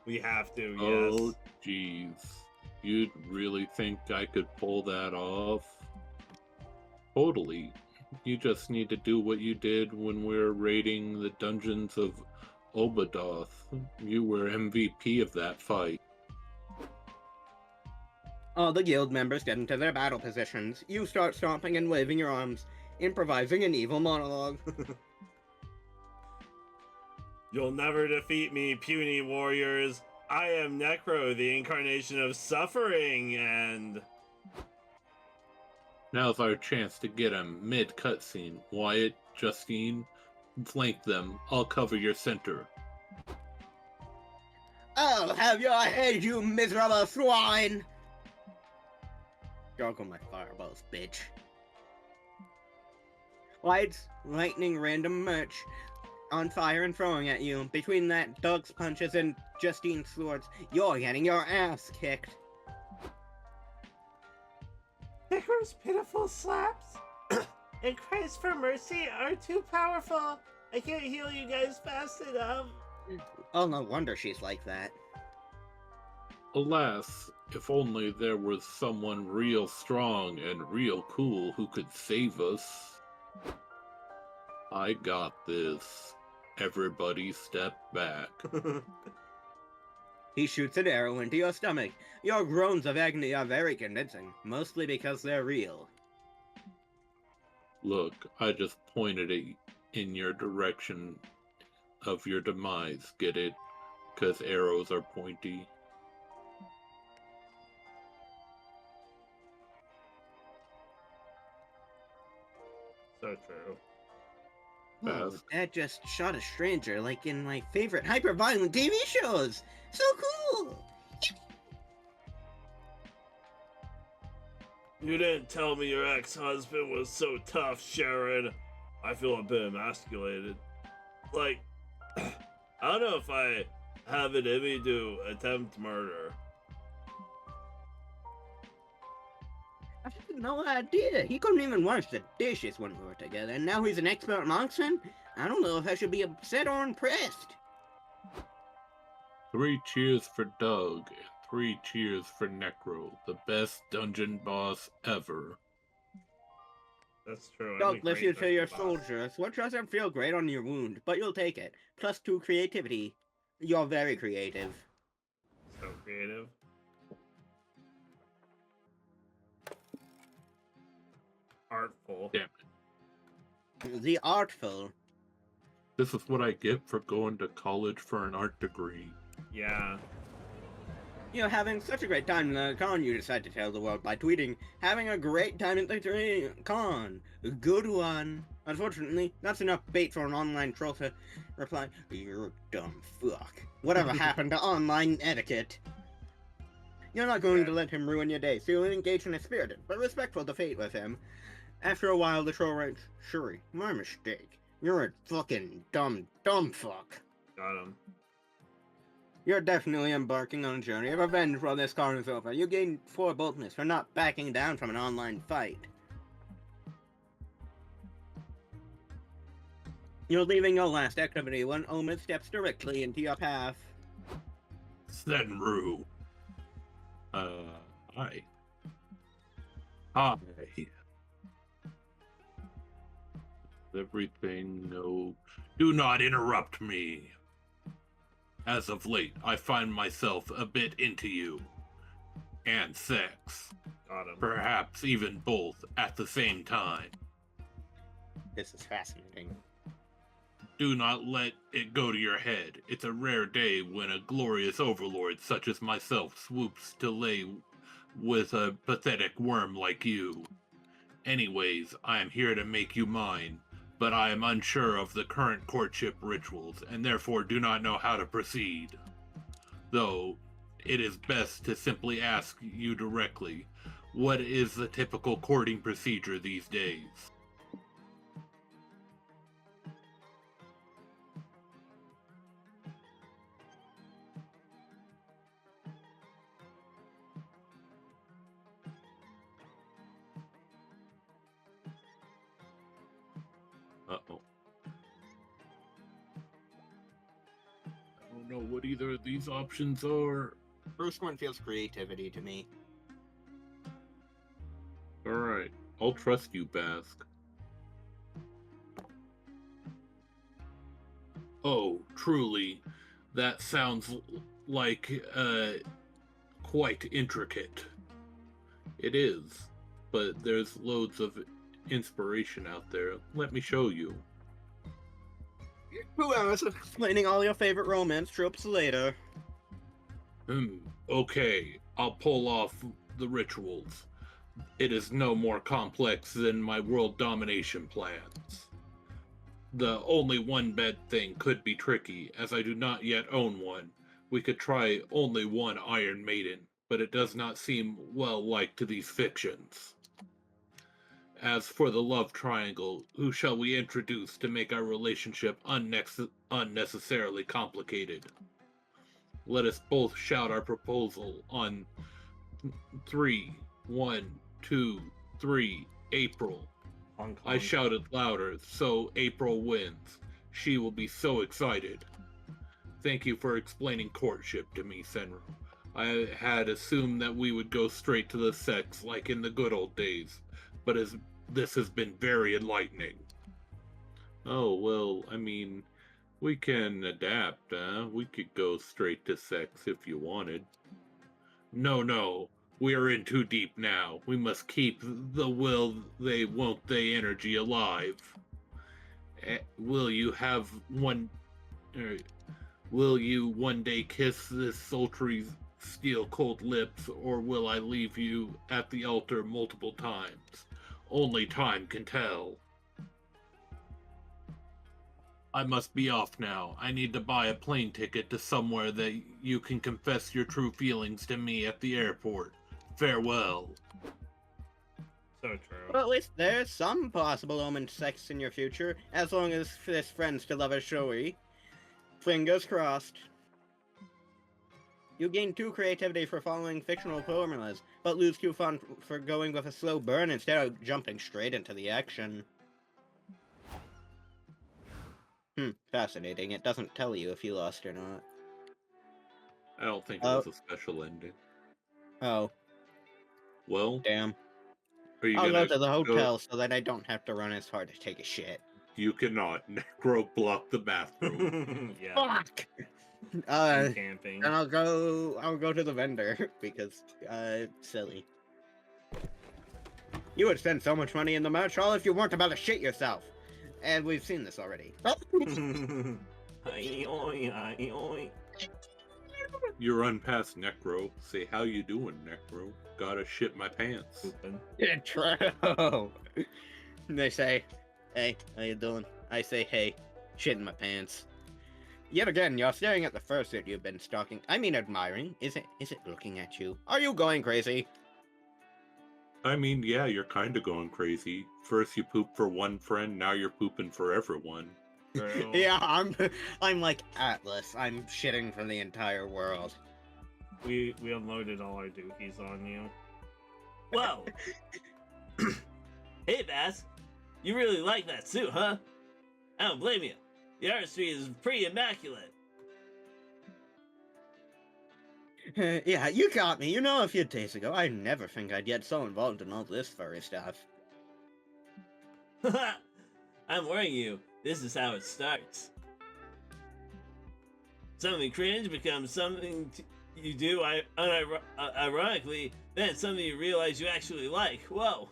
We have to, yes. Oh, jeez. You'd really think I could pull that off? Totally. You just need to do what you did when we were raiding the dungeons of Obadoth. You were MVP of that fight. All the guild members get into their battle positions. You start stomping and waving your arms, improvising an evil monologue. You'll never defeat me, puny warriors. I am Nekro, the incarnation of suffering, and... Now's our chance to get him mid-cutscene. Wyatt, Justine, flank them. I'll cover your center. I'll have your head, you miserable swine! Juggle my fireballs, bitch. Lights, lightning, random merch on fire and throwing at you. Between that, Doug's punches and Justine's swords, you're getting your ass kicked. Nekro's pitiful slaps and cries for mercy are too powerful. I can't heal you guys fast enough. Oh, no wonder she's like that. Alas, if only there was someone real strong and real cool who could save us. I got this. Everybody step back. He shoots an arrow into your stomach. Your groans of agony are very convincing, mostly because they're real. Look, I just pointed it in your direction of your demise, get it? 'Cause arrows are pointy. So true. Oh, Bask. Dad just shot a stranger, like in my favorite hyper-violent TV shows! So cool! You didn't tell me your ex-husband was so tough, Sharon. I feel a bit emasculated. Like, I don't know if I have it in me to attempt murder. I had no idea. He couldn't even wash the dishes when we were together, and now he's an expert marksman? I don't know if I should be upset or impressed. 3 cheers for Doug, and 3 cheers for Nekro, the best dungeon boss ever. That's true. Doug lifts you to your soldiers, which doesn't feel great on your wound, but you'll take it. +2 creativity. You're very creative. So creative. Artful. Damn it. The artful. This is what I get for going to college for an art degree. Yeah. You're having such a great time at the con, you decide to tell the world by tweeting, having a great time at the con. Good one. Unfortunately, that's enough bait for an online troll to reply, you're a dumb fuck. Whatever happened to online etiquette? You're not going to let him ruin your day, so you'll engage in a spirited but respectful debate with him. After a while, the troll writes, Shuri, my mistake. You're a fucking dumb fuck. Got him. You're definitely embarking on a journey of revenge while this con is over. You gain 4 boldness for not backing down from an online fight. You're leaving your last activity when Omid steps directly into your path. Senryu. Hi. Hi. Everything, no. Do not interrupt me. As of late, I find myself a bit into you. And sex. Got him. Perhaps even both at the same time. This is fascinating. Do not let it go to your head. It's a rare day when a glorious overlord such as myself swoops to lay with a pathetic worm like you. Anyways, I am here to make you mine, but I am unsure of the current courtship rituals, and therefore do not know how to proceed. Though, it is best to simply ask you directly, what is the typical courting procedure these days? Uh-oh. I don't know what either of these options are. First one feels creativity to me. Alright, I'll trust you, Bask. Oh, truly, that sounds like, quite intricate. It is, but there's loads of inspiration out there. Let me show you. 2 hours of explaining all your favorite romance tropes later. Okay, I'll pull off the rituals. It is no more complex than my world domination plans. The only one bed thing could be tricky, as I do not yet own one. We could try only one Iron Maiden, but it does not seem well-liked to these fictions. As for the love triangle, who shall we introduce to make our relationship unnecessarily complicated? Let us both shout our proposal on 3, 1, 2, 3, April. Hong Kong. I shouted louder, so April wins. She will be so excited. Thank you for explaining courtship to me, Senryu. I had assumed that we would go straight to the sex like in the good old days, but this has been very enlightening. Oh, well, I mean, we can adapt, huh? We could go straight to sex if you wanted. No, we are in too deep now. We must keep the will they won't they energy alive. Will you one day kiss this sultry steel cold lips, or will I leave you at the altar multiple times? Only time can tell. I must be off now. I need to buy a plane ticket to somewhere that you can confess your true feelings to me at the airport. Farewell. So true. Well, at least there's some possible omen sex in your future, as long as this friend still have a showy. Fingers crossed. You gain 2 creativity for following fictional formulas, but lose 2 fun for going with a slow burn instead of jumping straight into the action. Fascinating. It doesn't tell you if you lost or not. I don't think it was a special ending. Oh. Well, Damn. are you I'll gonna go to the hotel so that I don't have to run as hard to take a shit. You cannot. Necro block the bathroom. Yeah. Fuck! I'm camping. And I'll go to the vendor, because, silly. You would spend so much money in the merch hall if you weren't about to shit yourself. And we've seen this already. You run past Necro, say, how you doing, Necro? Gotta shit my pants. True. They say, hey, how you doing? I say, hey, shit in my pants. Yet again, you're staring at the fursuit you've been stalking. I mean admiring. Is it looking at you? Are you going crazy? I mean, yeah, you're kinda going crazy. First you poop for one friend, now you're pooping for everyone. True. Yeah, I'm like Atlas. I'm shitting for the entire world. We unloaded all our dookies on you. Whoa! Hey, Bask. You really like that suit, huh? I don't blame you. The artistry is pretty immaculate. Yeah, you got me. You know, a few days ago, I never think I'd get so involved in all this furry stuff. I'm warning you, this is how it starts. Something cringe becomes something you do ironically, then it's something you realize you actually like. Whoa!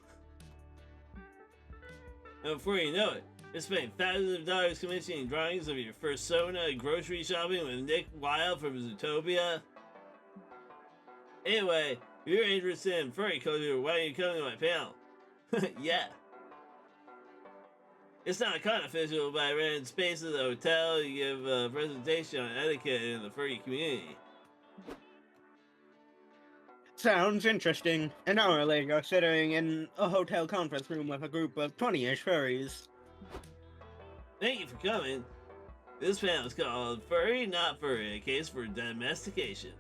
And before you know it, you're spending thousands of dollars commissioning drawings of your persona grocery shopping with Nick Wilde from Zootopia. Anyway, if you're interested in furry culture, why don't you come to my panel? Yeah. It's not controversial, but I ran space at the hotel to give a presentation on etiquette in the furry community. Sounds interesting. An hour later, sitting in a hotel conference room with a group of 20-ish furries. Thank you for coming. This panel is called Furry Not Furry, a case for domestication.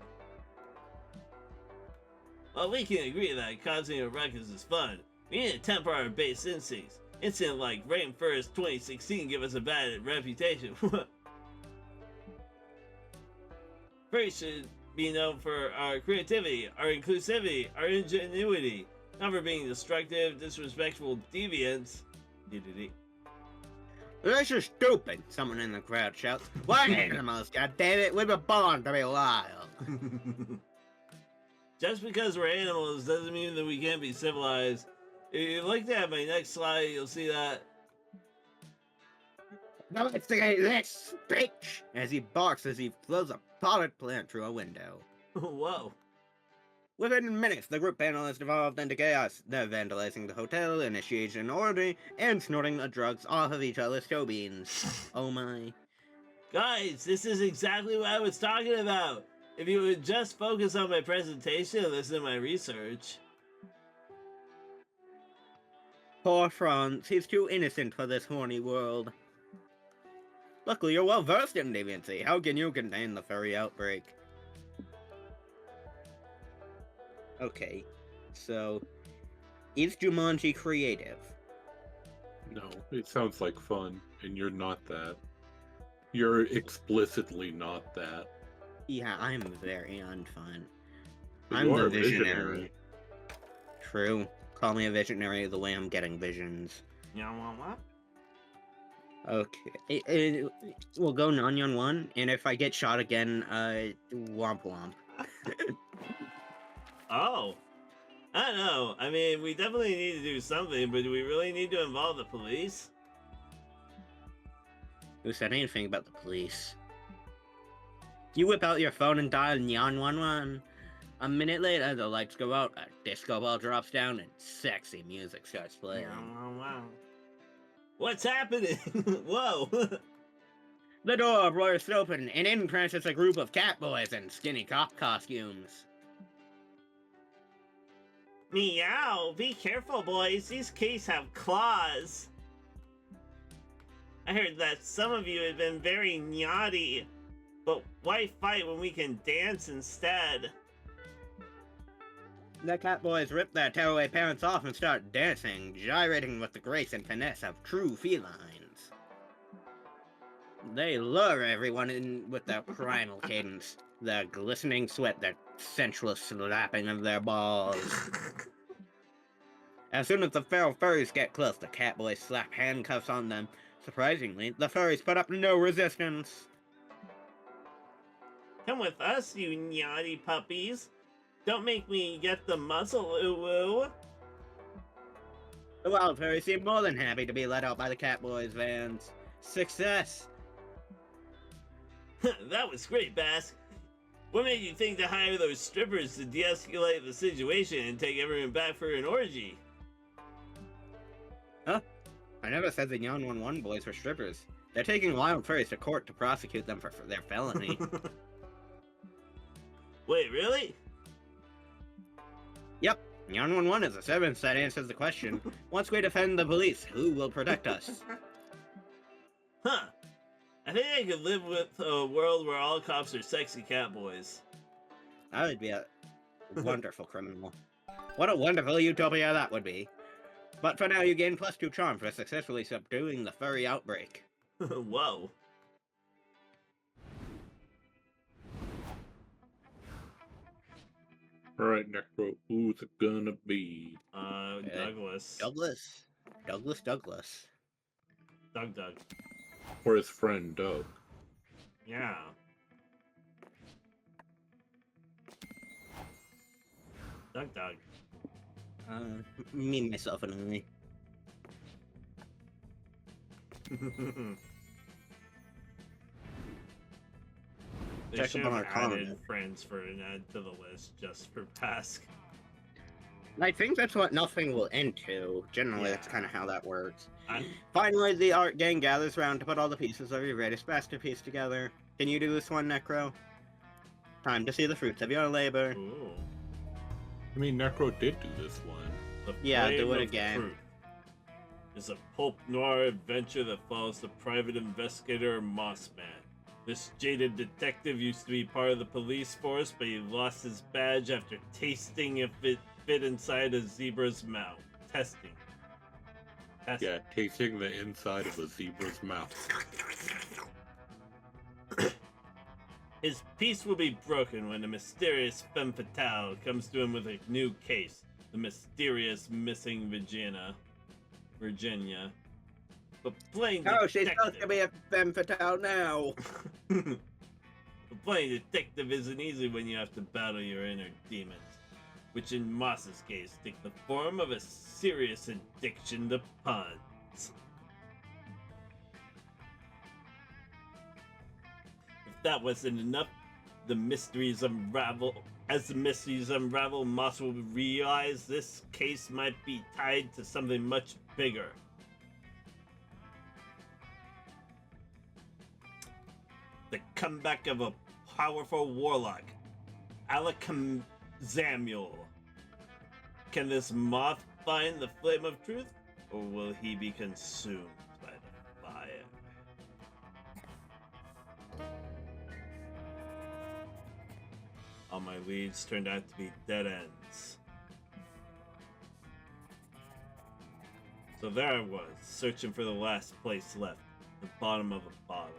While we can agree that causing a ruckus is fun, we need to temper our base instincts. Incident like Rain 1st 2016 give us a bad reputation. Furries should be known for our creativity, our inclusivity, our ingenuity, not for being destructive, disrespectful deviants. This is stupid, someone in the crowd shouts. We're animals, goddammit, we were born to be wild. Just because we're animals doesn't mean that we can't be civilized. If you look at my next slide, you'll see that. Now investigate this, bitch! As he barks as he throws a potted plant through a window. Whoa. Within minutes, the group panel has devolved into chaos. They're vandalizing the hotel, initiating an orgy, and snorting the drugs off of each other's toe beans. Oh my. Guys, this is exactly what I was talking about. If you would just focus on my presentation and listen to my research. Poor Franz, he's too innocent for this horny world. Luckily, you're well versed in deviancy. How can you contain the furry outbreak? Okay, so is Jumanji creative? No, it sounds like fun, and you're not that. You're explicitly not that. Yeah, I'm very unfun. But I'm you the are a visionary. True. Call me a visionary the way I'm getting visions. Okay. We'll go Nanyan 1, and if I get shot again, womp womp. Oh. I don't know. I mean, we definitely need to do something, but do we really need to involve the police? Who said anything about the police? You whip out your phone and dial Nyan 11. A minute later, the lights go out, a disco ball drops down, and sexy music starts playing. What's happening? Whoa. The door bursts open, and in crashes a group of cat boys in skinny cop costumes. Meow. Be careful, boys. These cats have claws. I heard that some of you have been very naughty. But why fight when we can dance instead? The cat boys rip their tearaway parents off and start dancing, gyrating with the grace and finesse of true felines. They lure everyone in with their primal cadence, their glistening sweat, their sensual slapping of their balls. As soon as the feral furries get close, the cat boys slap handcuffs on them. Surprisingly, the furries put up no resistance. Come with us, you naughty puppies. Don't make me get the muzzle, ooh-woo. The wild furries seem more than happy to be let out by the cat boys' vans. Success! That was great, Bask. What made you think to hire those strippers to de-escalate the situation and take everyone back for an orgy? Huh? I never said the Nyan 11 boys were strippers. They're taking wild furries to court to prosecute them for their felony. Wait, really? Yep, Nyan 11 is the seventh that answers the question. Once we defend the police, who will protect us? Huh. I think I could live with a world where all cops are sexy cat boys. I would be a wonderful criminal. What a wonderful utopia that would be. But for now, you gain +2 charm for successfully subduing the furry outbreak. Whoa. Alright, Nekro, who's it gonna be? Douglas. Douglas. Doug. Or his friend, Doug? Yeah. Doug. Me, myself, and I. They Check should up on have our added comment. friends for an add to the list just for Bask. I think that's what nothing will end to. Generally, that's Yeah. kind of how that works. I- Finally, the art gang gathers around to put all the pieces of your greatest masterpiece together. Can you do this one, Nekro? Time to see the fruits of your labor. Ooh. I mean, Nekro did do this one. The Yeah, Flame do it of again. Truth is a pulp noir adventure that follows the private investigator Mossman. This jaded detective used to be part of the police force, but he lost his badge after tasting if it fit inside a zebra's mouth. Testing. Yeah, tasting the inside of a zebra's mouth. His peace will be broken when a mysterious femme fatale comes to him with a new case. The mysterious missing Virginia. But playing Oh, she's detective... supposed to be a femme fatale now. But playing detective isn't easy when you have to battle your inner demons. which in Moss's case take the form of a serious addiction to puns. If that wasn't enough, the mysteries unravel. As the mysteries unravel, Moss will realize this case might be tied to something much bigger. The comeback of a powerful warlock, Samuel. Can this moth find the flame of truth, or will he be consumed by the fire? All my leads turned out to be dead ends. So there I was, searching for the last place left, the bottom of a bottle.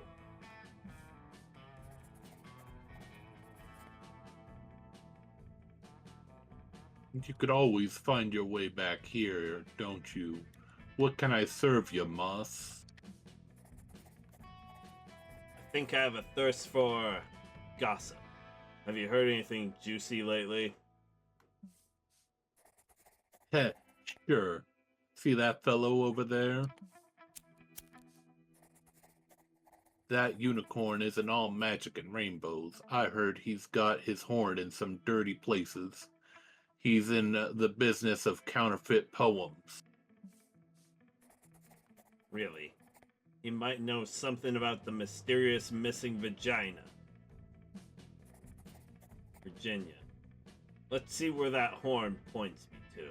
You could always find your way back here, don't you? What can I serve you, Moss? I think I have a thirst for gossip. Have you heard anything juicy lately? Heh, sure. See that fellow over there? That unicorn isn't all magic and rainbows. I heard he's got his horn in some dirty places. He's in the business of counterfeit poems. Really? He might know something about the mysterious missing vagina. Virginia. Let's see where that horn points me to.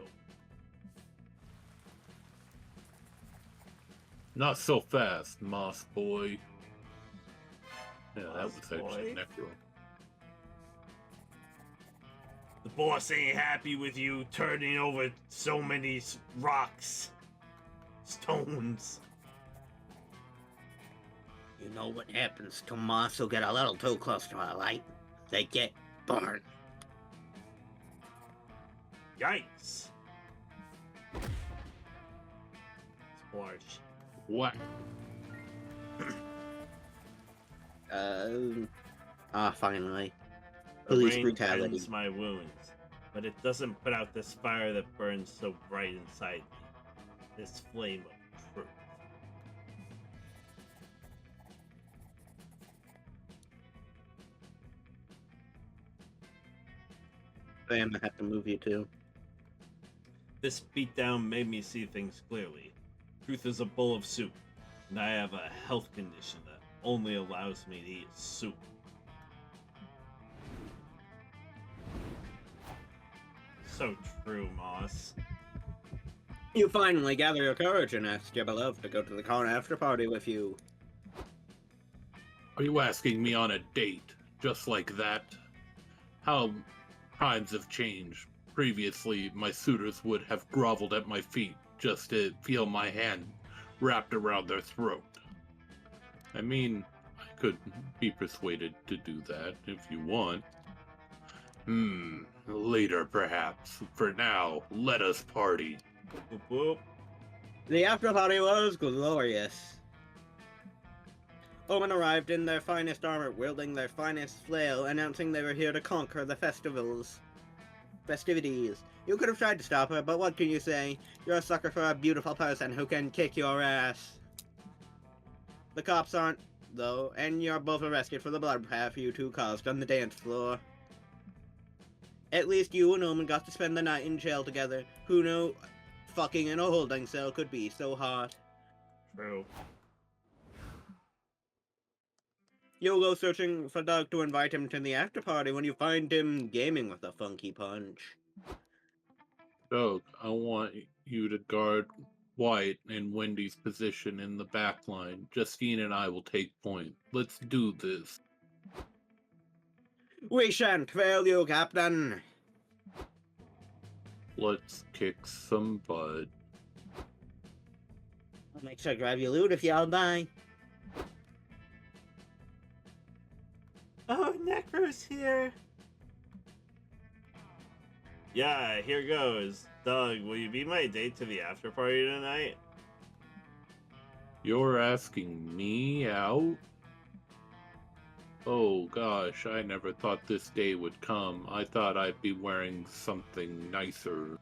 Not so fast, Moss boy. Yeah, that Moss was actually boy? Nekro. The boss ain't happy with you turning over so many rocks. Stones. You know what happens to moths who get a little too close to a light? They get burned. Yikes. It's harsh. What? Finally. The Police rain brutality. tends my wounds, but it doesn't put out this fire that burns so bright inside me. This flame of truth. Sam, I have to move you too. This beatdown made me see things clearly. Truth is a bowl of soup, and I have a health condition that only allows me to eat soup. So true, Moss. You finally gather your courage and ask your beloved to go to the con after party with you. Are you asking me on a date, just like that? How times have changed. Previously, my suitors would have groveled at my feet just to feel my hand wrapped around their throat. I mean, I could be persuaded to do that if you want. Later perhaps. For now, let us party. Whoop whoop. The after party was glorious. Omen arrived in their finest armor, wielding their finest flail, announcing they were here to conquer the festivities. You could have tried to stop her, but what can you say? You're a sucker for a beautiful person who can kick your ass. The cops aren't, though, and you're both arrested for the bloodbath you two caused on the dance floor. At least you and Omen got to spend the night in jail together. Who knew fucking in a holding cell could be so hot? True. You'll go searching for Doug to invite him to the after party when you find him gaming with a funky punch. Doug, I want you to guard White and Wendy's position in the back line. Justine and I will take point. Let's do this. We shan't fail you, Captain. Let's kick some butt. I'll make sure to grab you loot if y'all die. Oh, Nekro's here. Yeah, here goes. Doug, will you be my date to the after party tonight? You're asking me out? Oh gosh, I never thought this day would come. I thought I'd be wearing something nicer.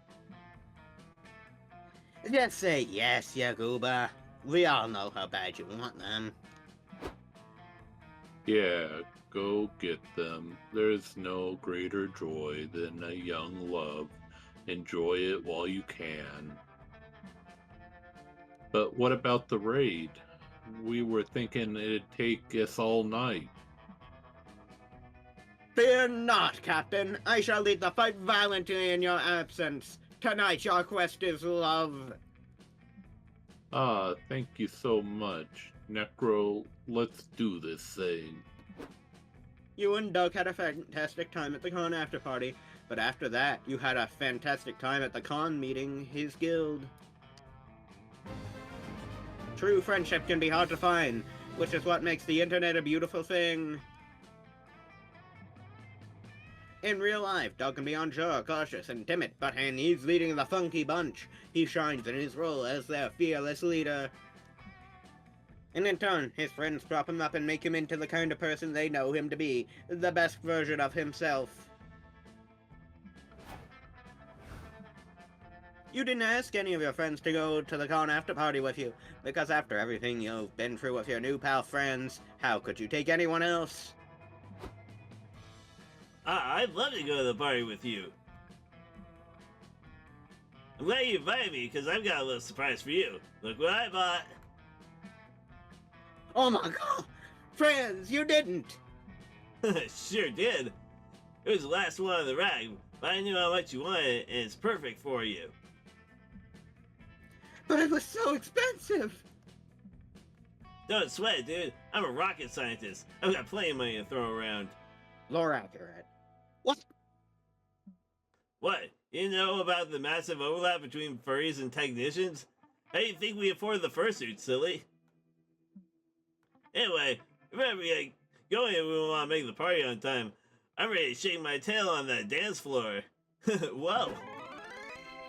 Just say yes, Yaguba. We all know how bad you want them. Yeah, go get them. There's no greater joy than a young love. Enjoy it while you can. But what about the raid? We were thinking it'd take us all night. Fear not, Captain. I shall lead the fight violently in your absence. Tonight your quest is love. Ah, thank you so much. Nekro, let's do this thing. You and Doug had a fantastic time at the con after party, but after that, you had a fantastic time at the con meeting his guild. True friendship can be hard to find, which is what makes the internet a beautiful thing. In real life, Doug can be unsure, cautious, and timid, but when he's leading the funky bunch, he shines in his role as their fearless leader. And in turn, his friends prop him up and make him into the kind of person they know him to be, the best version of himself. You didn't ask any of your friends to go to the con after party with you, because after everything you've been through with your new pal friends, how could you take anyone else? I'd love to go to the party with you. I'm glad you invited me, because I've got a little surprise for you. Look what I bought. Oh my god! Friends, you didn't! Sure did. It was the last one of the rack, but I knew how much you wanted, and it's perfect for you. But it was so expensive! Don't sweat it, dude. I'm a rocket scientist. I've got plenty of money to throw around. Lore accurate. What? What? You know about the massive overlap between furries and technicians? How do you think we afford the fursuit, silly? Anyway, we better be going if we want to make the party on time. I'm ready to shake my tail on that dance floor. Whoa.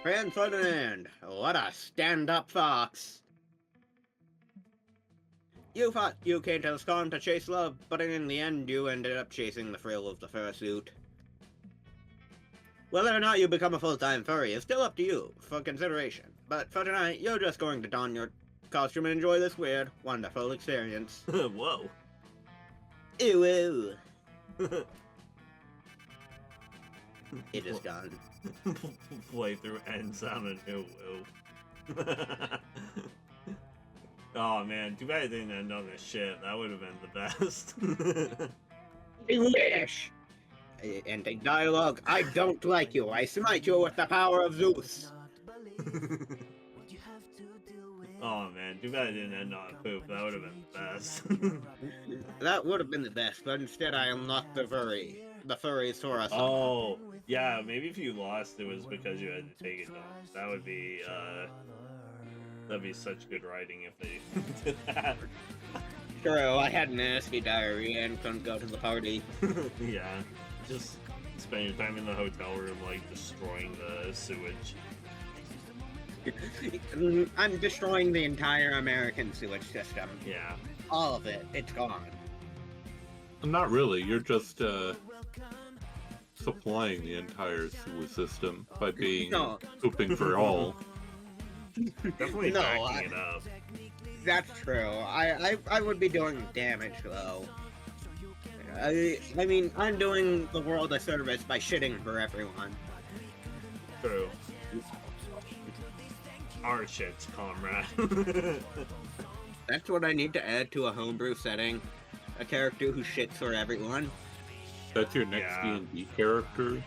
Friend Ferdinand, what a stand-up fox. You thought you came to the con to chase love, but in the end you ended up chasing the thrill of the fursuit. Whether or not you become a full-time furry is still up to you, for consideration. But for tonight, you're just going to don your costume and enjoy this weird, wonderful experience. Whoa. Ew, ew. It is done. Playthrough ends on an ew ew. Oh man, too bad it didn't end on this shit. That would have been the best. I wish! Ending dialogue, I don't like you. I smite you with the power of Zeus. Oh man, too bad it didn't end on poop. That would have been the best. That would have been the best, but instead I unlocked the furry. The furry Sora. Oh, yeah, maybe if you lost it was because you had to take it down. That would be, that'd be such good writing if they did that. True, I had nasty diarrhea and couldn't go to the party. Yeah, just spend your time in the hotel room, like, destroying the sewage. I'm destroying the entire American sewage system. Yeah. All of it. It's gone. Not really, you're just, supplying the entire sewer system by being pooping for all. Definitely No, backing it up. That's true. I would be doing damage, though. I mean, I'm doing the world a service by shitting for everyone. True. Our shits, comrade. That's what I need to add to a homebrew setting. A character who shits for everyone. That's your next D&D character?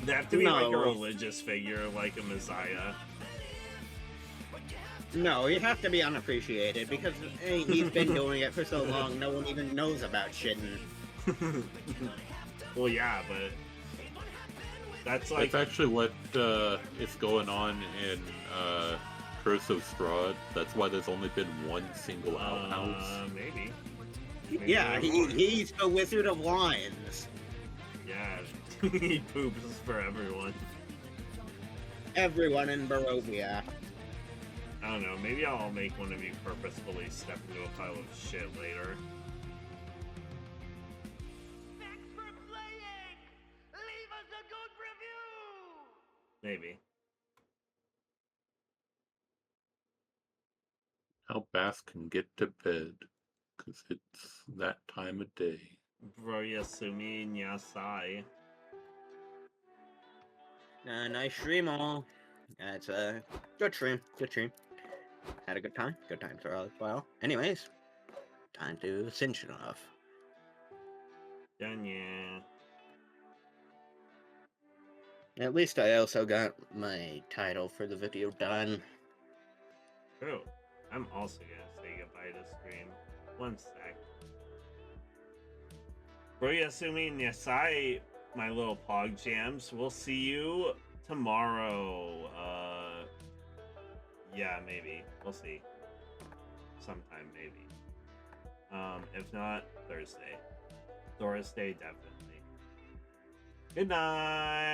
They have to be like a No. religious figure, like a messiah. No, you have to be unappreciated because he's been doing it for so long, no one even knows about shitting. Well, yeah, but that's like That's actually what is going on in Curse of Strahd. That's why there's only been one single outhouse. Maybe. Yeah, he's the Wizard of Lions. Yeah, he poops for everyone. Everyone in Barovia. I don't know, maybe I'll make one of you purposefully step into a pile of shit later. Maybe. Now Bask can get to bed, because it's that time of day. Bro, Yasumi Nyasai. Nice stream all. That's a good stream. Good stream. Had a good time. Good times for all as well. Anyways, time to cinch it off. Done, yeah. At least I also got my title for the video done. True. I'm also gonna say goodbye to stream. One sec. Bro, Yasumi Nyasai, my little pog jams. We'll see you tomorrow. Yeah, maybe. We'll see. Sometime, maybe. If not, Thursday. Thursday, definitely. Good night.